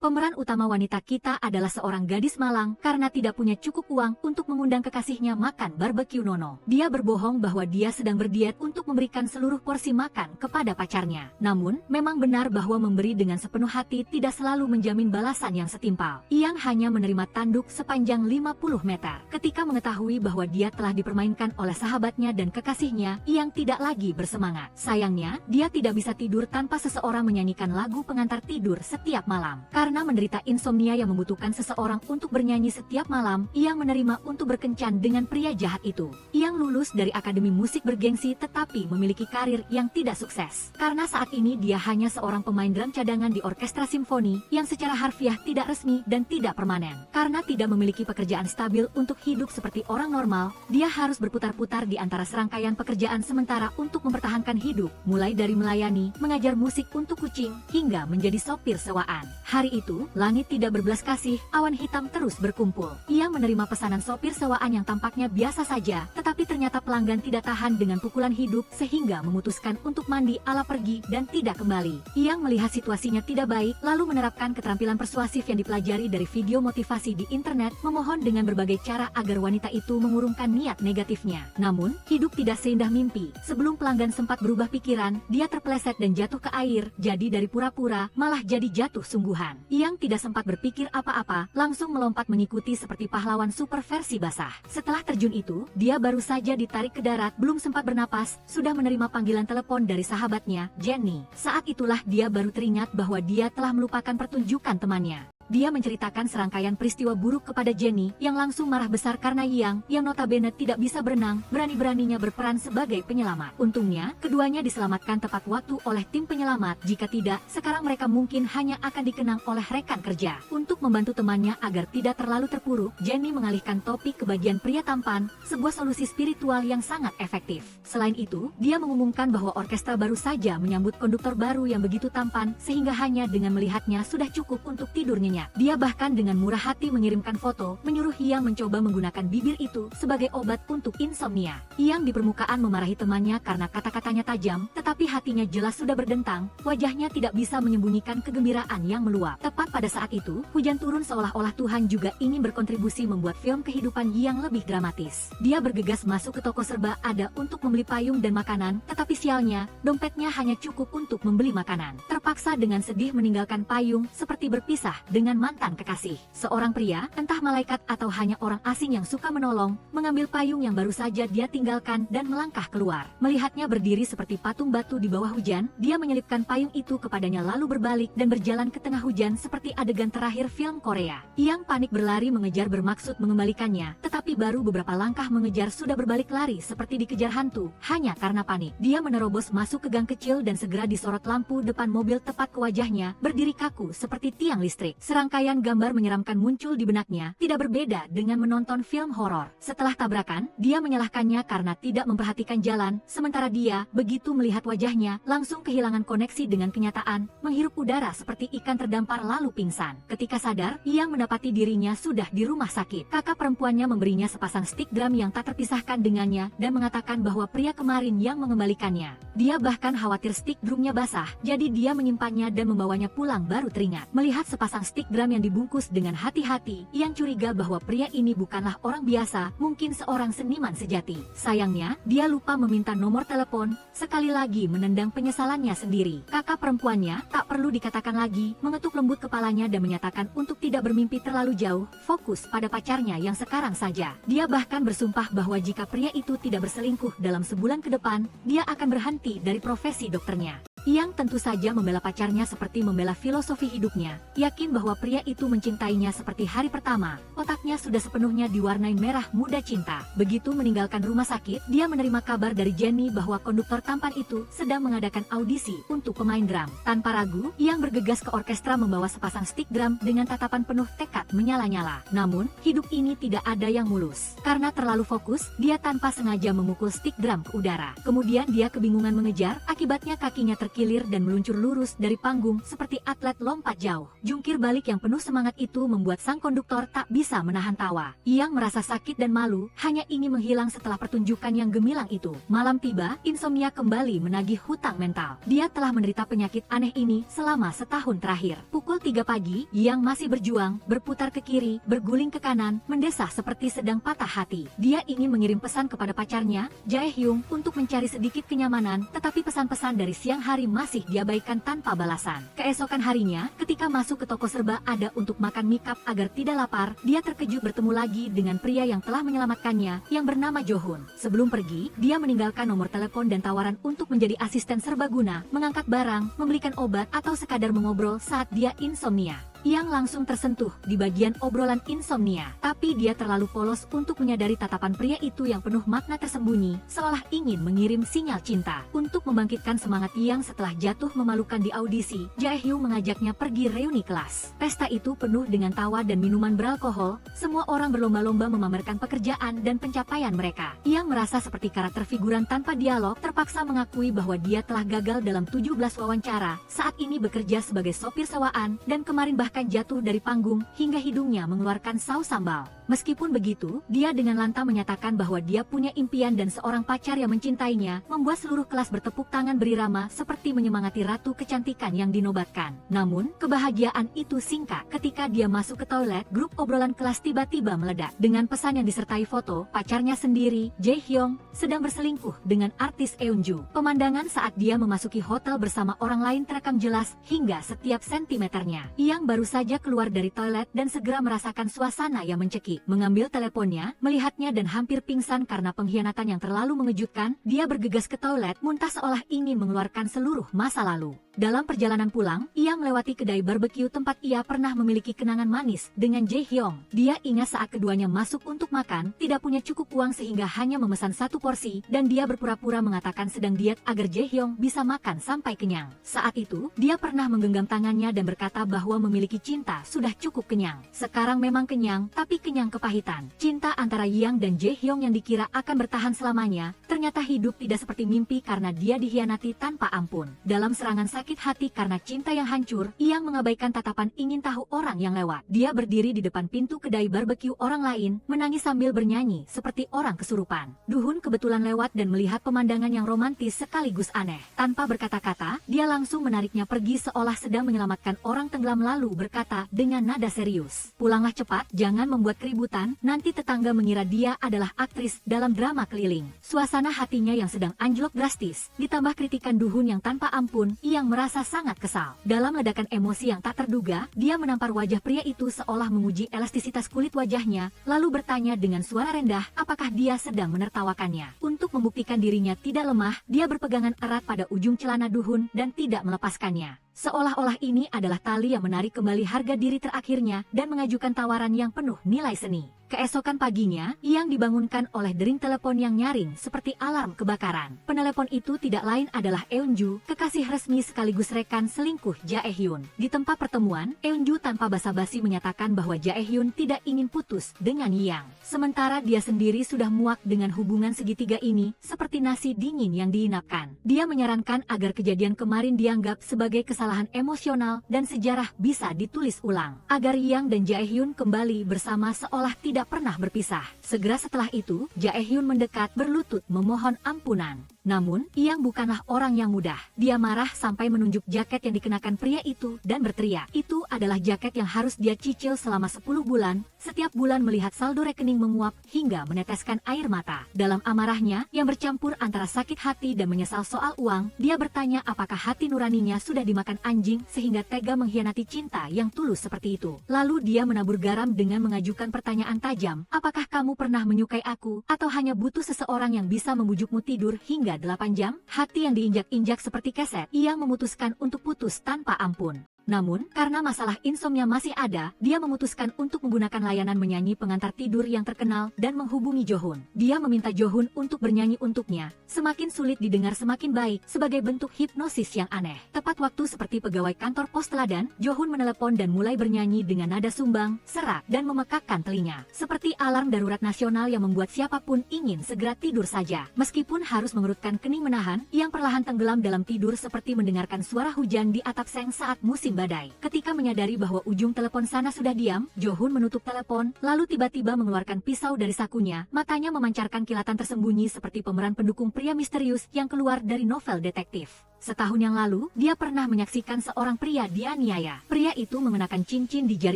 Pemeran utama wanita kita adalah seorang gadis malang karena tidak punya cukup uang untuk mengundang kekasihnya makan barbeque nono. Dia berbohong bahwa dia sedang berdiet untuk memberikan seluruh porsi makan kepada pacarnya. Namun, memang benar bahwa memberi dengan sepenuh hati tidak selalu menjamin balasan yang setimpal. Yang hanya menerima tanduk sepanjang 50 meter. Ketika mengetahui bahwa dia telah dipermainkan oleh sahabatnya dan kekasihnya, Yang tidak lagi bersemangat. Sayangnya, dia tidak bisa tidur tanpa seseorang menyanyikan lagu pengantar tidur setiap malam. Karena menderita insomnia yang membutuhkan seseorang untuk bernyanyi setiap malam, Yang menerima untuk berkencan dengan pria jahat itu. Yang lulus dari akademi musik bergengsi tetapi memiliki karir yang tidak sukses. Karena saat ini dia hanya seorang pemain drum cadangan di orkestra simfoni yang secara harfiah tidak resmi dan tidak permanen. Karena tidak memiliki pekerjaan stabil untuk hidup seperti orang normal, dia harus berputar-putar di antara serangkaian pekerjaan sementara untuk mempertahankan hidup, mulai dari melayani, mengajar musik untuk kucing, hingga menjadi sopir sewaan. Hari itu, langit tidak berbelas kasih, awan hitam terus berkumpul. Ia menerima pesanan sopir sewaan yang tampaknya biasa saja, tetapi ternyata pelanggan tidak tahan dengan pukulan hidup sehingga memutuskan untuk mandi ala pergi dan tidak kembali. Yang melihat situasinya tidak baik, lalu menerapkan keterampilan persuasif yang dipelajari dari video motivasi di internet, memohon dengan berbagai cara agar wanita itu mengurungkan niat negatifnya. Namun, hidup tidak seindah mimpi. Sebelum pelanggan sempat berubah pikiran, dia terpeleset dan jatuh ke air, jadi dari pura-pura, malah jadi jatuh sungguhan. Yang tidak sempat berpikir apa-apa, langsung melompat mengikuti seperti pahlawan super versi basah. Setelah terjun itu, dia baru saja ditarik ke darat, belum sempat bernapas, sudah menerima panggilan telepon dari sahabatnya, Jenny. Saat itulah dia baru teringat bahwa dia telah melupakan pertunjukan temannya. Dia menceritakan serangkaian peristiwa buruk kepada Jenny, yang langsung marah besar karena yang notabene tidak bisa berenang, berani-beraninya berperan sebagai penyelamat. Untungnya, keduanya diselamatkan tepat waktu oleh tim penyelamat. Jika tidak, sekarang mereka mungkin hanya akan dikenang oleh rekan kerja. Untuk membantu temannya agar tidak terlalu terpuruk, Jenny mengalihkan topik ke bagian pria tampan, sebuah solusi spiritual yang sangat efektif. Selain itu, dia mengumumkan bahwa orkestra baru saja menyambut konduktor baru yang begitu tampan, sehingga hanya dengan melihatnya sudah cukup untuk tidurnya. Dia bahkan dengan murah hati mengirimkan foto, menyuruh Yang mencoba menggunakan bibir itu sebagai obat untuk insomnia. Yang di permukaan memarahi temannya karena kata-katanya tajam, tetapi hatinya jelas sudah berdentang, wajahnya tidak bisa menyembunyikan kegembiraan yang meluap. Tepat pada saat itu, hujan turun seolah-olah Tuhan juga ingin berkontribusi membuat film kehidupan Yang lebih dramatis. Dia bergegas masuk ke toko serba ada untuk membeli payung dan makanan, tetapi sialnya, dompetnya hanya cukup untuk membeli makanan. Terpaksa dengan sedih meninggalkan payung, seperti berpisah dengan mantan kekasih. Seorang pria, entah malaikat atau hanya orang asing yang suka menolong, mengambil payung yang baru saja dia tinggalkan dan melangkah keluar. Melihatnya berdiri seperti patung batu di bawah hujan, dia menyelipkan payung itu kepadanya lalu berbalik dan berjalan ke tengah hujan seperti adegan terakhir film Korea. Yang panik berlari mengejar bermaksud mengembalikannya, tetapi baru beberapa langkah mengejar sudah berbalik lari seperti dikejar hantu, hanya karena panik. Dia menerobos masuk ke gang kecil dan segera disorot lampu depan mobil tepat ke wajahnya, berdiri kaku seperti tiang listrik. Serangkaian gambar menyeramkan muncul di benaknya, tidak berbeda dengan menonton film horor. Setelah tabrakan, dia menyalahkannya karena tidak memperhatikan jalan, sementara dia, begitu melihat wajahnya, langsung kehilangan koneksi dengan kenyataan, menghirup udara seperti ikan terdampar lalu pingsan. Ketika sadar, Yang mendapati dirinya sudah di rumah sakit. Kakak perempuannya memberinya sepasang stick drum yang tak terpisahkan dengannya, dan mengatakan bahwa pria kemarin yang mengembalikannya. Dia bahkan khawatir stick drumnya basah, jadi dia menyimpannya dan membawanya pulang baru teringat. Melihat sepasang stick drum yang dibungkus dengan hati-hati, Yang curiga bahwa pria ini bukanlah orang biasa, mungkin seorang seniman sejati. Sayangnya, dia lupa meminta nomor telepon, sekali lagi menendang penyesalannya sendiri. Kakak perempuannya, tak perlu dikatakan lagi, mengetuk lembut kepalanya dan menyatakan untuk tidak bermimpi terlalu jauh, fokus pada pacarnya yang sekarang saja. Dia bahkan bersumpah bahwa jika pria itu tidak berselingkuh dalam sebulan ke depan, dia akan berhenti dari profesi dokternya. Yang tentu saja membela pacarnya seperti membela filosofi hidupnya, yakin bahwa pria itu mencintainya seperti hari pertama. Otaknya sudah sepenuhnya diwarnai merah muda cinta. Begitu meninggalkan rumah sakit, dia menerima kabar dari Jenny bahwa konduktor tampan itu sedang mengadakan audisi untuk pemain drum. Tanpa ragu, Yang bergegas ke orkestra membawa sepasang stick drum dengan tatapan penuh tekad menyala-nyala. Namun, hidup ini tidak ada yang mulus. Karena terlalu fokus, dia tanpa sengaja memukul stick drum ke udara. Kemudian dia kebingungan mengejar, akibatnya kakinya terkena berkilir dan meluncur lurus dari panggung seperti atlet lompat jauh. Jungkir balik yang penuh semangat itu membuat sang konduktor tak bisa menahan tawa. Yang merasa sakit dan malu, hanya ingin menghilang setelah pertunjukan yang gemilang itu. Malam tiba, Insomnia kembali menagih hutang mental. Dia telah menderita penyakit aneh ini selama setahun terakhir. Pukul 3 pagi, Yang masih berjuang, berputar ke kiri, berguling ke kanan, mendesah seperti sedang patah hati. Dia ingin mengirim pesan kepada pacarnya, Jae-hyung, untuk mencari sedikit kenyamanan, tetapi pesan-pesan dari siang hari masih diabaikan tanpa balasan. Keesokan harinya, ketika masuk ke toko serba ada untuk makan mie-cup agar tidak lapar, dia terkejut bertemu lagi dengan pria yang telah menyelamatkannya, yang bernama Jo-hun. Sebelum pergi, dia meninggalkan nomor telepon dan tawaran untuk menjadi asisten serbaguna, mengangkat barang, membelikan obat, atau sekadar mengobrol saat dia insomnia. Yang langsung tersentuh di bagian obrolan insomnia. Tapi dia terlalu polos untuk menyadari tatapan pria itu yang penuh makna tersembunyi, seolah ingin mengirim sinyal cinta. Untuk membangkitkan semangat Yang setelah jatuh memalukan di audisi, Jae-hyung mengajaknya pergi reuni kelas. Pesta itu penuh dengan tawa dan minuman beralkohol, semua orang berlomba-lomba memamerkan pekerjaan dan pencapaian mereka. Yang merasa seperti karakter figuran tanpa dialog, terpaksa mengakui bahwa dia telah gagal dalam 17 wawancara, saat ini bekerja sebagai sopir sewaan, dan kemarin bahkan jatuh dari panggung hingga hidungnya mengeluarkan saus sambal. Meskipun begitu, dia dengan lantang menyatakan bahwa dia punya impian dan seorang pacar yang mencintainya, membuat seluruh kelas bertepuk tangan berirama seperti menyemangati ratu kecantikan yang dinobatkan. Namun, kebahagiaan itu singkat. Ketika dia masuk ke toilet, grup obrolan kelas tiba-tiba meledak. Dengan pesan yang disertai foto, pacarnya sendiri, Jae-hyung, sedang berselingkuh dengan artis Eunju. Pemandangan saat dia memasuki hotel bersama orang lain terekam jelas hingga setiap sentimeternya. Yang baru saja keluar dari toilet dan segera merasakan suasana yang mencekik. Mengambil teleponnya, melihatnya dan hampir pingsan karena pengkhianatan yang terlalu mengejutkan, dia bergegas ke toilet, muntah seolah ingin mengeluarkan seluruh masa lalu. Dalam perjalanan pulang, ia melewati kedai barbecue tempat ia pernah memiliki kenangan manis dengan Jae-hyung. Dia ingat saat keduanya masuk untuk makan, tidak punya cukup uang sehingga hanya memesan satu porsi, dan dia berpura-pura mengatakan sedang diet agar Jae-hyung bisa makan sampai kenyang. Saat itu, dia pernah menggenggam tangannya dan berkata bahwa memiliki cinta sudah cukup kenyang. Sekarang memang kenyang, tapi kenyang kepahitan. Cinta antara Yang dan Jae-hyung yang dikira akan bertahan selamanya, ternyata hidup tidak seperti mimpi karena dia dikhianati tanpa ampun. Dalam serangan sakit hati karena cinta yang hancur, Yang mengabaikan tatapan ingin tahu orang yang lewat. Dia berdiri di depan pintu kedai barbecue orang lain, menangis sambil bernyanyi seperti orang kesurupan. Duhun kebetulan lewat dan melihat pemandangan yang romantis sekaligus aneh. Tanpa berkata-kata, dia langsung menariknya pergi seolah sedang menyelamatkan orang tenggelam lalu berkata dengan nada serius, "Pulanglah cepat, jangan membuat keributan, nanti tetangga mengira dia adalah aktris dalam drama keliling." Suasana hatinya yang sedang anjlok drastis, ditambah kritikan Duhun yang tanpa ampun, Yang merasa sangat kesal. Dalam ledakan emosi yang tak terduga, dia menampar wajah pria itu seolah menguji elastisitas kulit wajahnya, lalu bertanya dengan suara rendah apakah dia sedang menertawakannya. Untuk membuktikan dirinya tidak lemah, dia berpegangan erat pada ujung celana Duhun dan tidak melepaskannya. Seolah-olah ini adalah tali yang menarik kembali harga diri terakhirnya dan mengajukan tawaran yang penuh nilai seni. Keesokan paginya, Yang dibangunkan oleh dering telepon yang nyaring seperti alarm kebakaran. Penelepon itu tidak lain adalah Eunju, kekasih resmi sekaligus rekan selingkuh Jae-hyun. Di tempat pertemuan, Eunju tanpa basa-basi menyatakan bahwa Jae-hyun tidak ingin putus dengan Yang. Sementara dia sendiri sudah muak dengan hubungan segitiga ini, seperti nasi dingin yang diinapkan. Dia menyarankan agar kejadian kemarin dianggap sebagai kesalahan emosional dan sejarah bisa ditulis ulang, agar Yang dan Jae-hyun kembali bersama seolah tidak pernah berpisah. Segera setelah itu, Jae-hyun mendekat berlutut memohon ampunan. Namun, Yang bukanlah orang yang mudah. Dia marah sampai menunjuk jaket yang dikenakan pria itu dan berteriak. Itu adalah jaket yang harus dia cicil selama 10 bulan. Setiap bulan melihat saldo rekening menguap hingga meneteskan air mata. Dalam amarahnya, yang bercampur antara sakit hati dan menyesal soal uang, dia bertanya apakah hati nuraninya sudah dimakan anjing sehingga tega mengkhianati cinta yang tulus seperti itu. Lalu dia menabur garam dengan mengajukan pertanyaan tajam, apakah kamu pernah menyukai aku, atau hanya butuh seseorang yang bisa membujukmu tidur hingga 8 jam? Hati yang diinjak-injak seperti keset, Yang memutuskan untuk putus tanpa ampun. Namun, karena masalah insomnia masih ada, dia memutuskan untuk menggunakan layanan menyanyi pengantar tidur yang terkenal dan menghubungi Jo-hun. Dia meminta Jo-hun untuk bernyanyi untuknya. Semakin sulit didengar semakin baik, sebagai bentuk hipnosis yang aneh. Tepat waktu seperti pegawai kantor pos teladan, Jo-hun menelepon dan mulai bernyanyi dengan nada sumbang, serak, dan memekakkan telinga. Seperti alarm darurat nasional yang membuat siapapun ingin segera tidur saja. Meskipun harus mengerutkan kening menahan, yang perlahan tenggelam dalam tidur seperti mendengarkan suara hujan di atap seng saat musim badai. Ketika menyadari bahwa ujung telepon sana sudah diam, Jo-hun menutup telepon, lalu tiba-tiba mengeluarkan pisau dari sakunya. Matanya memancarkan kilatan tersembunyi seperti pemeran pendukung pria misterius yang keluar dari novel detektif. Setahun yang lalu, dia pernah menyaksikan seorang pria dianiaya. Pria itu mengenakan cincin di jari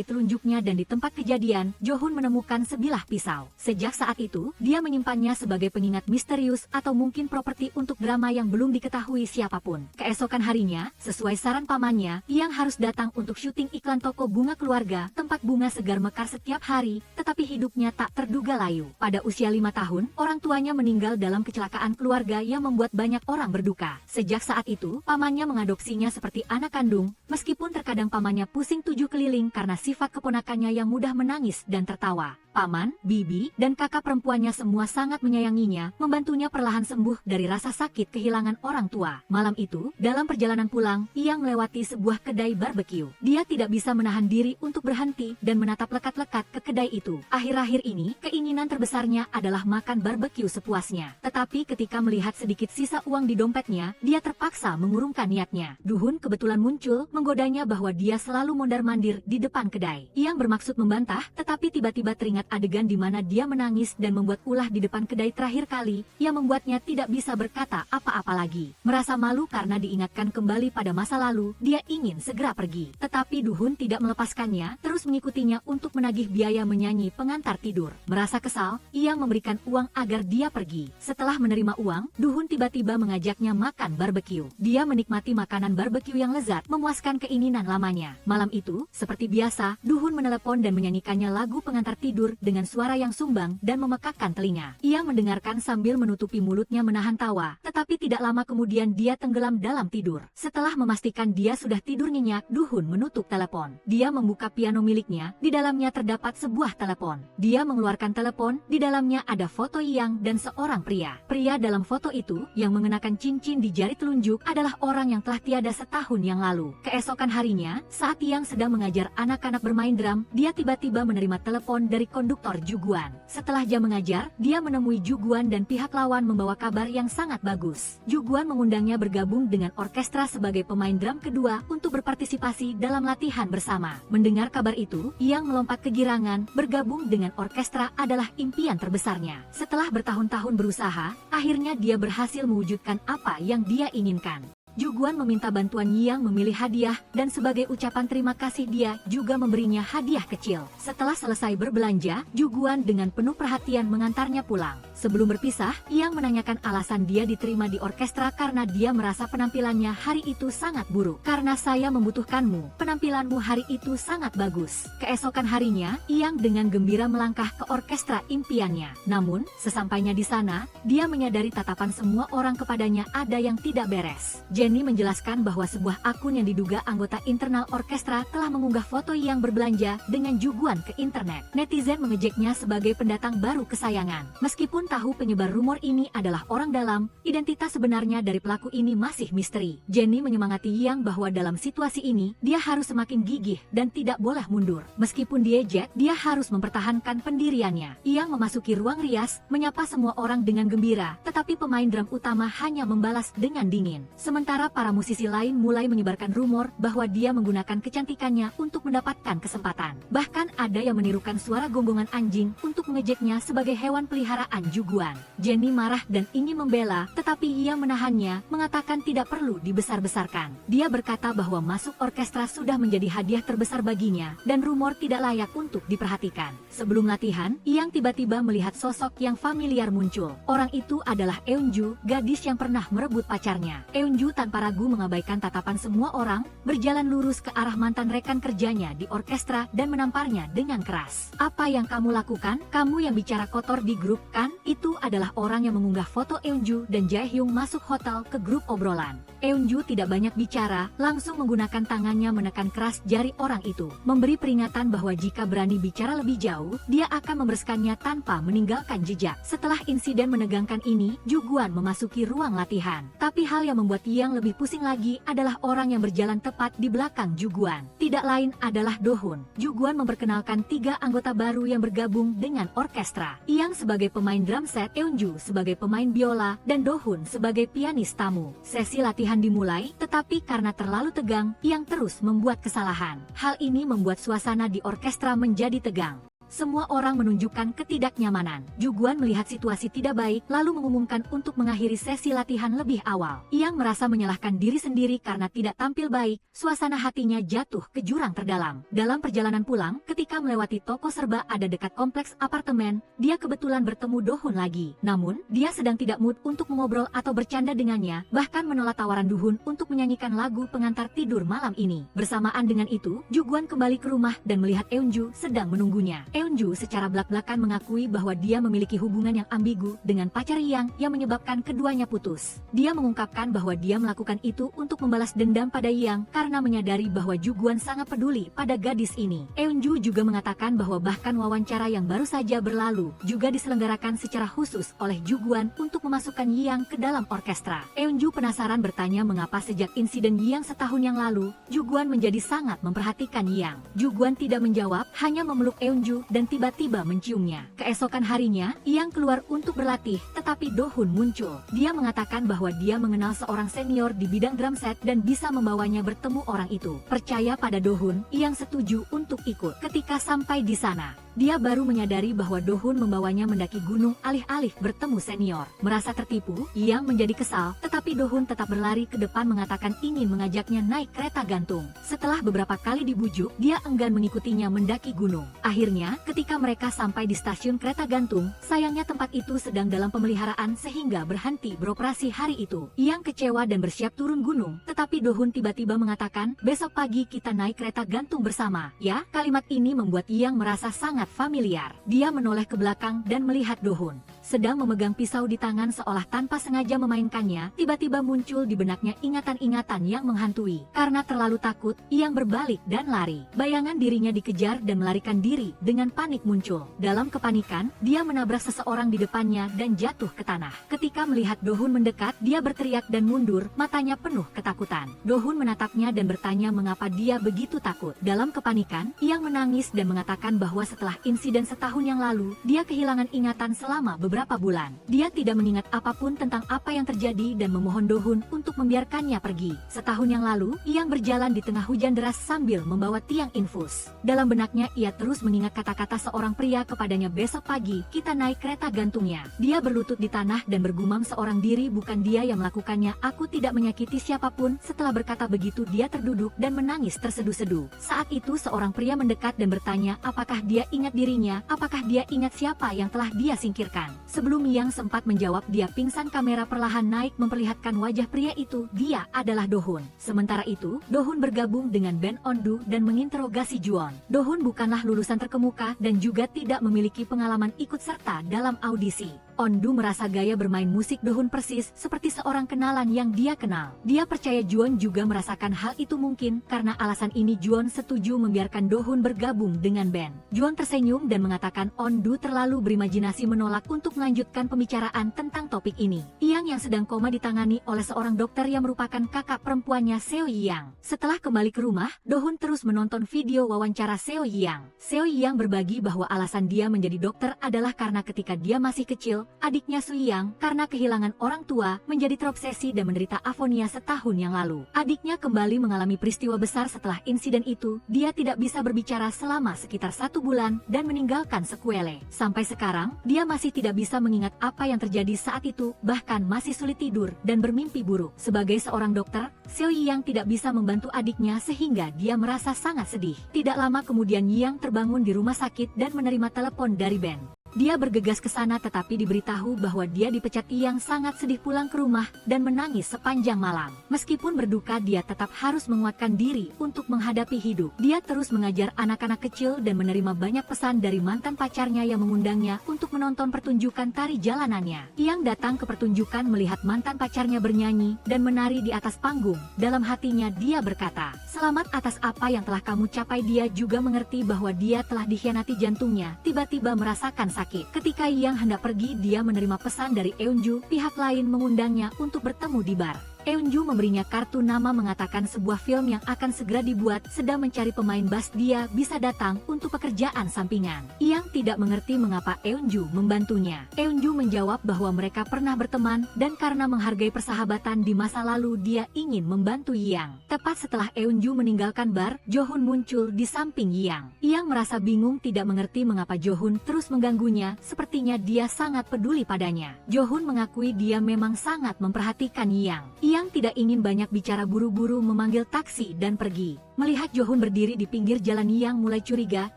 telunjuknya dan di tempat kejadian, Jo-hun menemukan sebilah pisau. Sejak saat itu, dia menyimpannya sebagai pengingat misterius atau mungkin properti untuk drama yang belum diketahui siapapun. Keesokan harinya, sesuai saran pamannya, yang harus datang untuk syuting iklan toko bunga keluarga, tempat bunga segar mekar setiap hari, tetapi hidupnya tak terduga layu. Pada usia 5 tahun, orang tuanya meninggal dalam kecelakaan keluarga yang membuat banyak orang berduka. Sejak saat itu, pamannya mengadopsinya seperti anak kandung, meskipun terkadang pamannya pusing 7 keliling karena sifat keponakannya yang mudah menangis dan tertawa. Paman, bibi, dan kakak perempuannya semua sangat menyayanginya, membantunya perlahan sembuh dari rasa sakit kehilangan orang tua. Malam itu, dalam perjalanan pulang, ia melewati sebuah kedai barbeque. Dia tidak bisa menahan diri untuk berhenti dan menatap lekat-lekat ke kedai itu. Akhir-akhir ini, keinginan terbesarnya adalah makan barbeque sepuasnya. Tetapi ketika melihat sedikit sisa uang di dompetnya, dia terpaksa mengurungkan niatnya. Duhun kebetulan muncul, menggodanya bahwa dia selalu mondar-mandir di depan kedai. Yang bermaksud membantah, tetapi tiba-tiba teringat adegan di mana dia menangis dan membuat ulah di depan kedai terakhir kali, yang membuatnya tidak bisa berkata apa-apa lagi. Merasa malu karena diingatkan kembali pada masa lalu, dia ingin segera pergi. Tetapi Duhun tidak melepaskannya, terus mengikutinya untuk menagih biaya menyanyi pengantar tidur. Merasa kesal, ia memberikan uang agar dia pergi. Setelah menerima uang, Duhun tiba-tiba mengajaknya makan barbeque. Dia menikmati makanan barbeque yang lezat, memuaskan keinginan lamanya. Malam itu, seperti biasa, Duhun menelepon dan menyanyikannya lagu pengantar tidur dengan suara yang sumbang dan memekakkan telinga. Ia mendengarkan sambil menutupi mulutnya menahan tawa, tetapi tidak lama kemudian dia tenggelam dalam tidur. Setelah memastikan dia sudah tidur nyenyak, Duhun menutup telepon. Dia membuka piano miliknya, di dalamnya terdapat sebuah telepon. Dia mengeluarkan telepon, di dalamnya ada foto Yang dan seorang pria. Pria dalam foto itu, yang mengenakan cincin di jari telunjuk, adalah orang yang telah tiada setahun yang lalu. Keesokan harinya, saat Yang sedang mengajar anak-anak bermain drum, dia tiba-tiba menerima telepon dari konduktor Juguan. Setelah jam mengajar, dia menemui Juguan dan pihak lawan membawa kabar yang sangat bagus. Juguan mengundangnya bergabung dengan orkestra sebagai pemain drum kedua untuk berpartisipasi dalam latihan bersama. Mendengar kabar itu, Yang melompat kegirangan, bergabung dengan orkestra adalah impian terbesarnya. Setelah bertahun-tahun berusaha, akhirnya dia berhasil mewujudkan apa yang dia inginkan. Juguan meminta bantuan Yang memilih hadiah, dan sebagai ucapan terima kasih dia juga memberinya hadiah kecil. Setelah selesai berbelanja, Juguan dengan penuh perhatian mengantarnya pulang. Sebelum berpisah, Yang menanyakan alasan dia diterima di orkestra karena dia merasa penampilannya hari itu sangat buruk. Karena saya membutuhkanmu, penampilanmu hari itu sangat bagus. Keesokan harinya, Yang dengan gembira melangkah ke orkestra impiannya. Namun, sesampainya di sana, dia menyadari tatapan semua orang kepadanya ada yang tidak beres. Jenny menjelaskan bahwa sebuah akun yang diduga anggota internal orkestra telah mengunggah foto Yang berbelanja dengan Juguan ke internet. Netizen mengejeknya sebagai pendatang baru kesayangan. Meskipun tahu penyebar rumor ini adalah orang dalam, identitas sebenarnya dari pelaku ini masih misteri. Jenny menyemangati Yang bahwa dalam situasi ini, dia harus semakin gigih dan tidak boleh mundur. Meskipun diejek, dia harus mempertahankan pendiriannya. Yang memasuki ruang rias, menyapa semua orang dengan gembira, tetapi pemain drum utama hanya membalas dengan dingin. Sementara para musisi lain mulai menyebarkan rumor bahwa dia menggunakan kecantikannya untuk mendapatkan kesempatan. Bahkan ada yang menirukan suara gonggongan anjing untuk mengejeknya sebagai hewan peliharaan Juguan. Jenny marah dan ingin membela, tetapi ia menahannya, mengatakan tidak perlu dibesar-besarkan. Dia berkata bahwa masuk orkestra sudah menjadi hadiah terbesar baginya, dan rumor tidak layak untuk diperhatikan. Sebelum latihan, Yang tiba-tiba melihat sosok yang familiar muncul. Orang itu adalah Eunju, gadis yang pernah merebut pacarnya. Eunju tanpa ragu mengabaikan tatapan semua orang, berjalan lurus ke arah mantan rekan kerjanya di orkestra dan menamparnya dengan keras. "Apa yang kamu lakukan? Kamu yang bicara kotor di grup, kan?" Itu adalah orang yang mengunggah foto Eunju dan Jaehyung masuk hotel ke grup obrolan. Eunju tidak banyak bicara, langsung menggunakan tangannya menekan keras jari orang itu, memberi peringatan bahwa jika berani bicara lebih jauh, dia akan membereskannya tanpa meninggalkan jejak. Setelah insiden menegangkan ini, Juguan memasuki ruang latihan. Tapi hal yang membuat Yang lebih pusing lagi adalah orang yang berjalan tepat di belakang Juguan. Tidak lain adalah Dohun. Juguan memperkenalkan 3 anggota baru yang bergabung dengan orkestra. Yang sebagai pemain drum set, Eunju sebagai pemain biola, dan Dohun sebagai pianis tamu. Sesi latihan dimulai, tetapi karena terlalu tegang, Yang terus membuat kesalahan. Hal ini membuat suasana di orkestra menjadi tegang. Semua orang menunjukkan ketidaknyamanan. Juguan melihat situasi tidak baik, lalu mengumumkan untuk mengakhiri sesi latihan lebih awal. Yang merasa menyalahkan diri sendiri karena tidak tampil baik, suasana hatinya jatuh ke jurang terdalam. Dalam perjalanan pulang, ketika melewati toko serba ada dekat kompleks apartemen, dia kebetulan bertemu Dohun lagi. Namun, dia sedang tidak mood untuk mengobrol atau bercanda dengannya, bahkan menolak tawaran Dohun untuk menyanyikan lagu pengantar tidur malam ini. Bersamaan dengan itu, Juguan kembali ke rumah dan melihat Eunju sedang menunggunya. Eunju secara belak-belakan mengakui bahwa dia memiliki hubungan yang ambigu dengan pacar Yang menyebabkan keduanya putus. Dia mengungkapkan bahwa dia melakukan itu untuk membalas dendam pada Yang karena menyadari bahwa Juguan sangat peduli pada gadis ini. Eunju juga mengatakan bahwa bahkan wawancara yang baru saja berlalu juga diselenggarakan secara khusus oleh Juguan untuk memasukkan Yang ke dalam orkestra. Eunju penasaran bertanya mengapa sejak insiden Yang setahun yang lalu, Juguan menjadi sangat memperhatikan Yang. Juguan tidak menjawab, hanya memeluk Eunju dan tiba-tiba menciumnya. Keesokan harinya, Yang keluar untuk berlatih, tetapi Dohun muncul. Dia mengatakan bahwa dia mengenal seorang senior di bidang drum set dan bisa membawanya bertemu orang itu. Percaya pada Dohun, Yang setuju untuk ikut. Ketika sampai di sana, dia baru menyadari bahwa Dohun membawanya mendaki gunung alih-alih bertemu senior. Merasa tertipu, Yang menjadi kesal, tetapi Dohun tetap berlari ke depan mengatakan ingin mengajaknya naik kereta gantung. Setelah beberapa kali dibujuk, dia enggan mengikutinya mendaki gunung. Akhirnya, ketika mereka sampai di stasiun kereta gantung, sayangnya tempat itu sedang dalam pemeliharaan sehingga berhenti beroperasi hari itu. Yang kecewa dan bersiap turun gunung, tetapi Dohun tiba-tiba mengatakan, "Besok pagi kita naik kereta gantung bersama, ya?" Kalimat ini membuat Yang merasa sangat familiar. Dia menoleh ke belakang dan melihat Dohun sedang memegang pisau di tangan seolah tanpa sengaja memainkannya. Tiba-tiba muncul di benaknya ingatan-ingatan yang menghantui. Karena terlalu takut, Yang berbalik dan lari. Bayangan dirinya dikejar dan melarikan diri dengan panik muncul. Dalam kepanikan, dia menabrak seseorang di depannya dan jatuh ke tanah. Ketika melihat Dohun mendekat, dia berteriak dan mundur, matanya penuh ketakutan. Dohun menatapnya dan bertanya mengapa dia begitu takut. Dalam kepanikan, Yang menangis dan mengatakan bahwa setelah insiden setahun yang lalu, dia kehilangan ingatan selama beberapa bulan. Dia tidak mengingat apapun tentang apa yang terjadi dan memohon Dohun untuk membiarkannya pergi. Setahun yang lalu, Yang berjalan di tengah hujan deras sambil membawa tiang infus. Dalam benaknya ia terus mengingat kata-kata seorang pria kepadanya, "Besok pagi, kita naik kereta gantungnya." Dia berlutut di tanah dan bergumam seorang diri, "Bukan dia yang melakukannya, aku tidak menyakiti siapapun." Setelah berkata begitu dia terduduk dan menangis terseduh-seduh. Saat itu seorang pria mendekat dan bertanya apakah dia ingat dirinya, apakah dia ingat siapa yang telah dia singkirkan. Sebelum Yang sempat menjawab dia pingsan, kamera perlahan naik memperlihatkan wajah pria itu, dia adalah Dohun. Sementara itu, Dohun bergabung dengan band Ondu dan menginterogasi Juon. Dohun bukanlah lulusan terkemuka dan juga tidak memiliki pengalaman ikut serta dalam audisi. Ondu merasa gaya bermain musik Dohun persis seperti seorang kenalan yang dia kenal. Dia percaya Juon juga merasakan hal itu mungkin, karena alasan ini Juon setuju membiarkan Dohun bergabung dengan band. Juon tersenyum dan mengatakan Ondu terlalu berimajinasi menolak untuk melanjutkan pembicaraan tentang topik ini. Yang sedang koma ditangani oleh seorang dokter yang merupakan kakak perempuannya Seo Yang. Setelah kembali ke rumah, Dohun terus menonton video wawancara Seo Yang. Seo Yang berbagi bahwa alasan dia menjadi dokter adalah karena ketika dia masih kecil, adiknya Su Yang, karena kehilangan orang tua, menjadi terobsesi dan menderita afonia setahun yang lalu. Adiknya kembali mengalami peristiwa besar setelah insiden itu, dia tidak bisa berbicara selama sekitar 1 bulan dan meninggalkan sequelae. Sampai sekarang, dia masih tidak bisa mengingat apa yang terjadi saat itu, bahkan masih sulit tidur dan bermimpi buruk. Sebagai seorang dokter, Seo Yang tidak bisa membantu adiknya sehingga dia merasa sangat sedih. Tidak lama kemudian Yang terbangun di rumah sakit dan menerima telepon dari Ben. Dia bergegas ke sana tetapi diberitahu bahwa dia dipecat. Yang sangat sedih pulang ke rumah dan menangis sepanjang malam. Meskipun berduka, dia tetap harus menguatkan diri untuk menghadapi hidup. Dia terus mengajar anak-anak kecil dan menerima banyak pesan dari mantan pacarnya yang mengundangnya untuk menonton pertunjukan tari jalanannya. Yang datang ke pertunjukan melihat mantan pacarnya bernyanyi dan menari di atas panggung. Dalam hatinya dia berkata, "Selamat atas apa yang telah kamu capai." Dia juga mengerti bahwa dia telah dikhianati jantungnya. Tiba-tiba merasakan sakit. Ketika Yang hendak pergi, dia menerima pesan dari Eunju. Pihak lain mengundangnya untuk bertemu di bar. Eunju memberinya kartu nama mengatakan sebuah film yang akan segera dibuat sedang mencari pemain bass. Dia bisa datang untuk pekerjaan sampingan. Yang tidak mengerti mengapa Eunju membantunya. Eunju menjawab bahwa mereka pernah berteman dan karena menghargai persahabatan di masa lalu dia ingin membantu Yang. Tepat setelah Eunju meninggalkan bar, Jo-hun muncul di samping Yang. Yang merasa bingung tidak mengerti mengapa Jo-hun terus mengganggunya, sepertinya dia sangat peduli padanya. Jo-hun mengakui dia memang sangat memperhatikan Yang. Yang tidak ingin banyak bicara buru-buru memanggil taksi dan pergi. Melihat Jo-hun berdiri di pinggir jalan, Yang mulai curiga.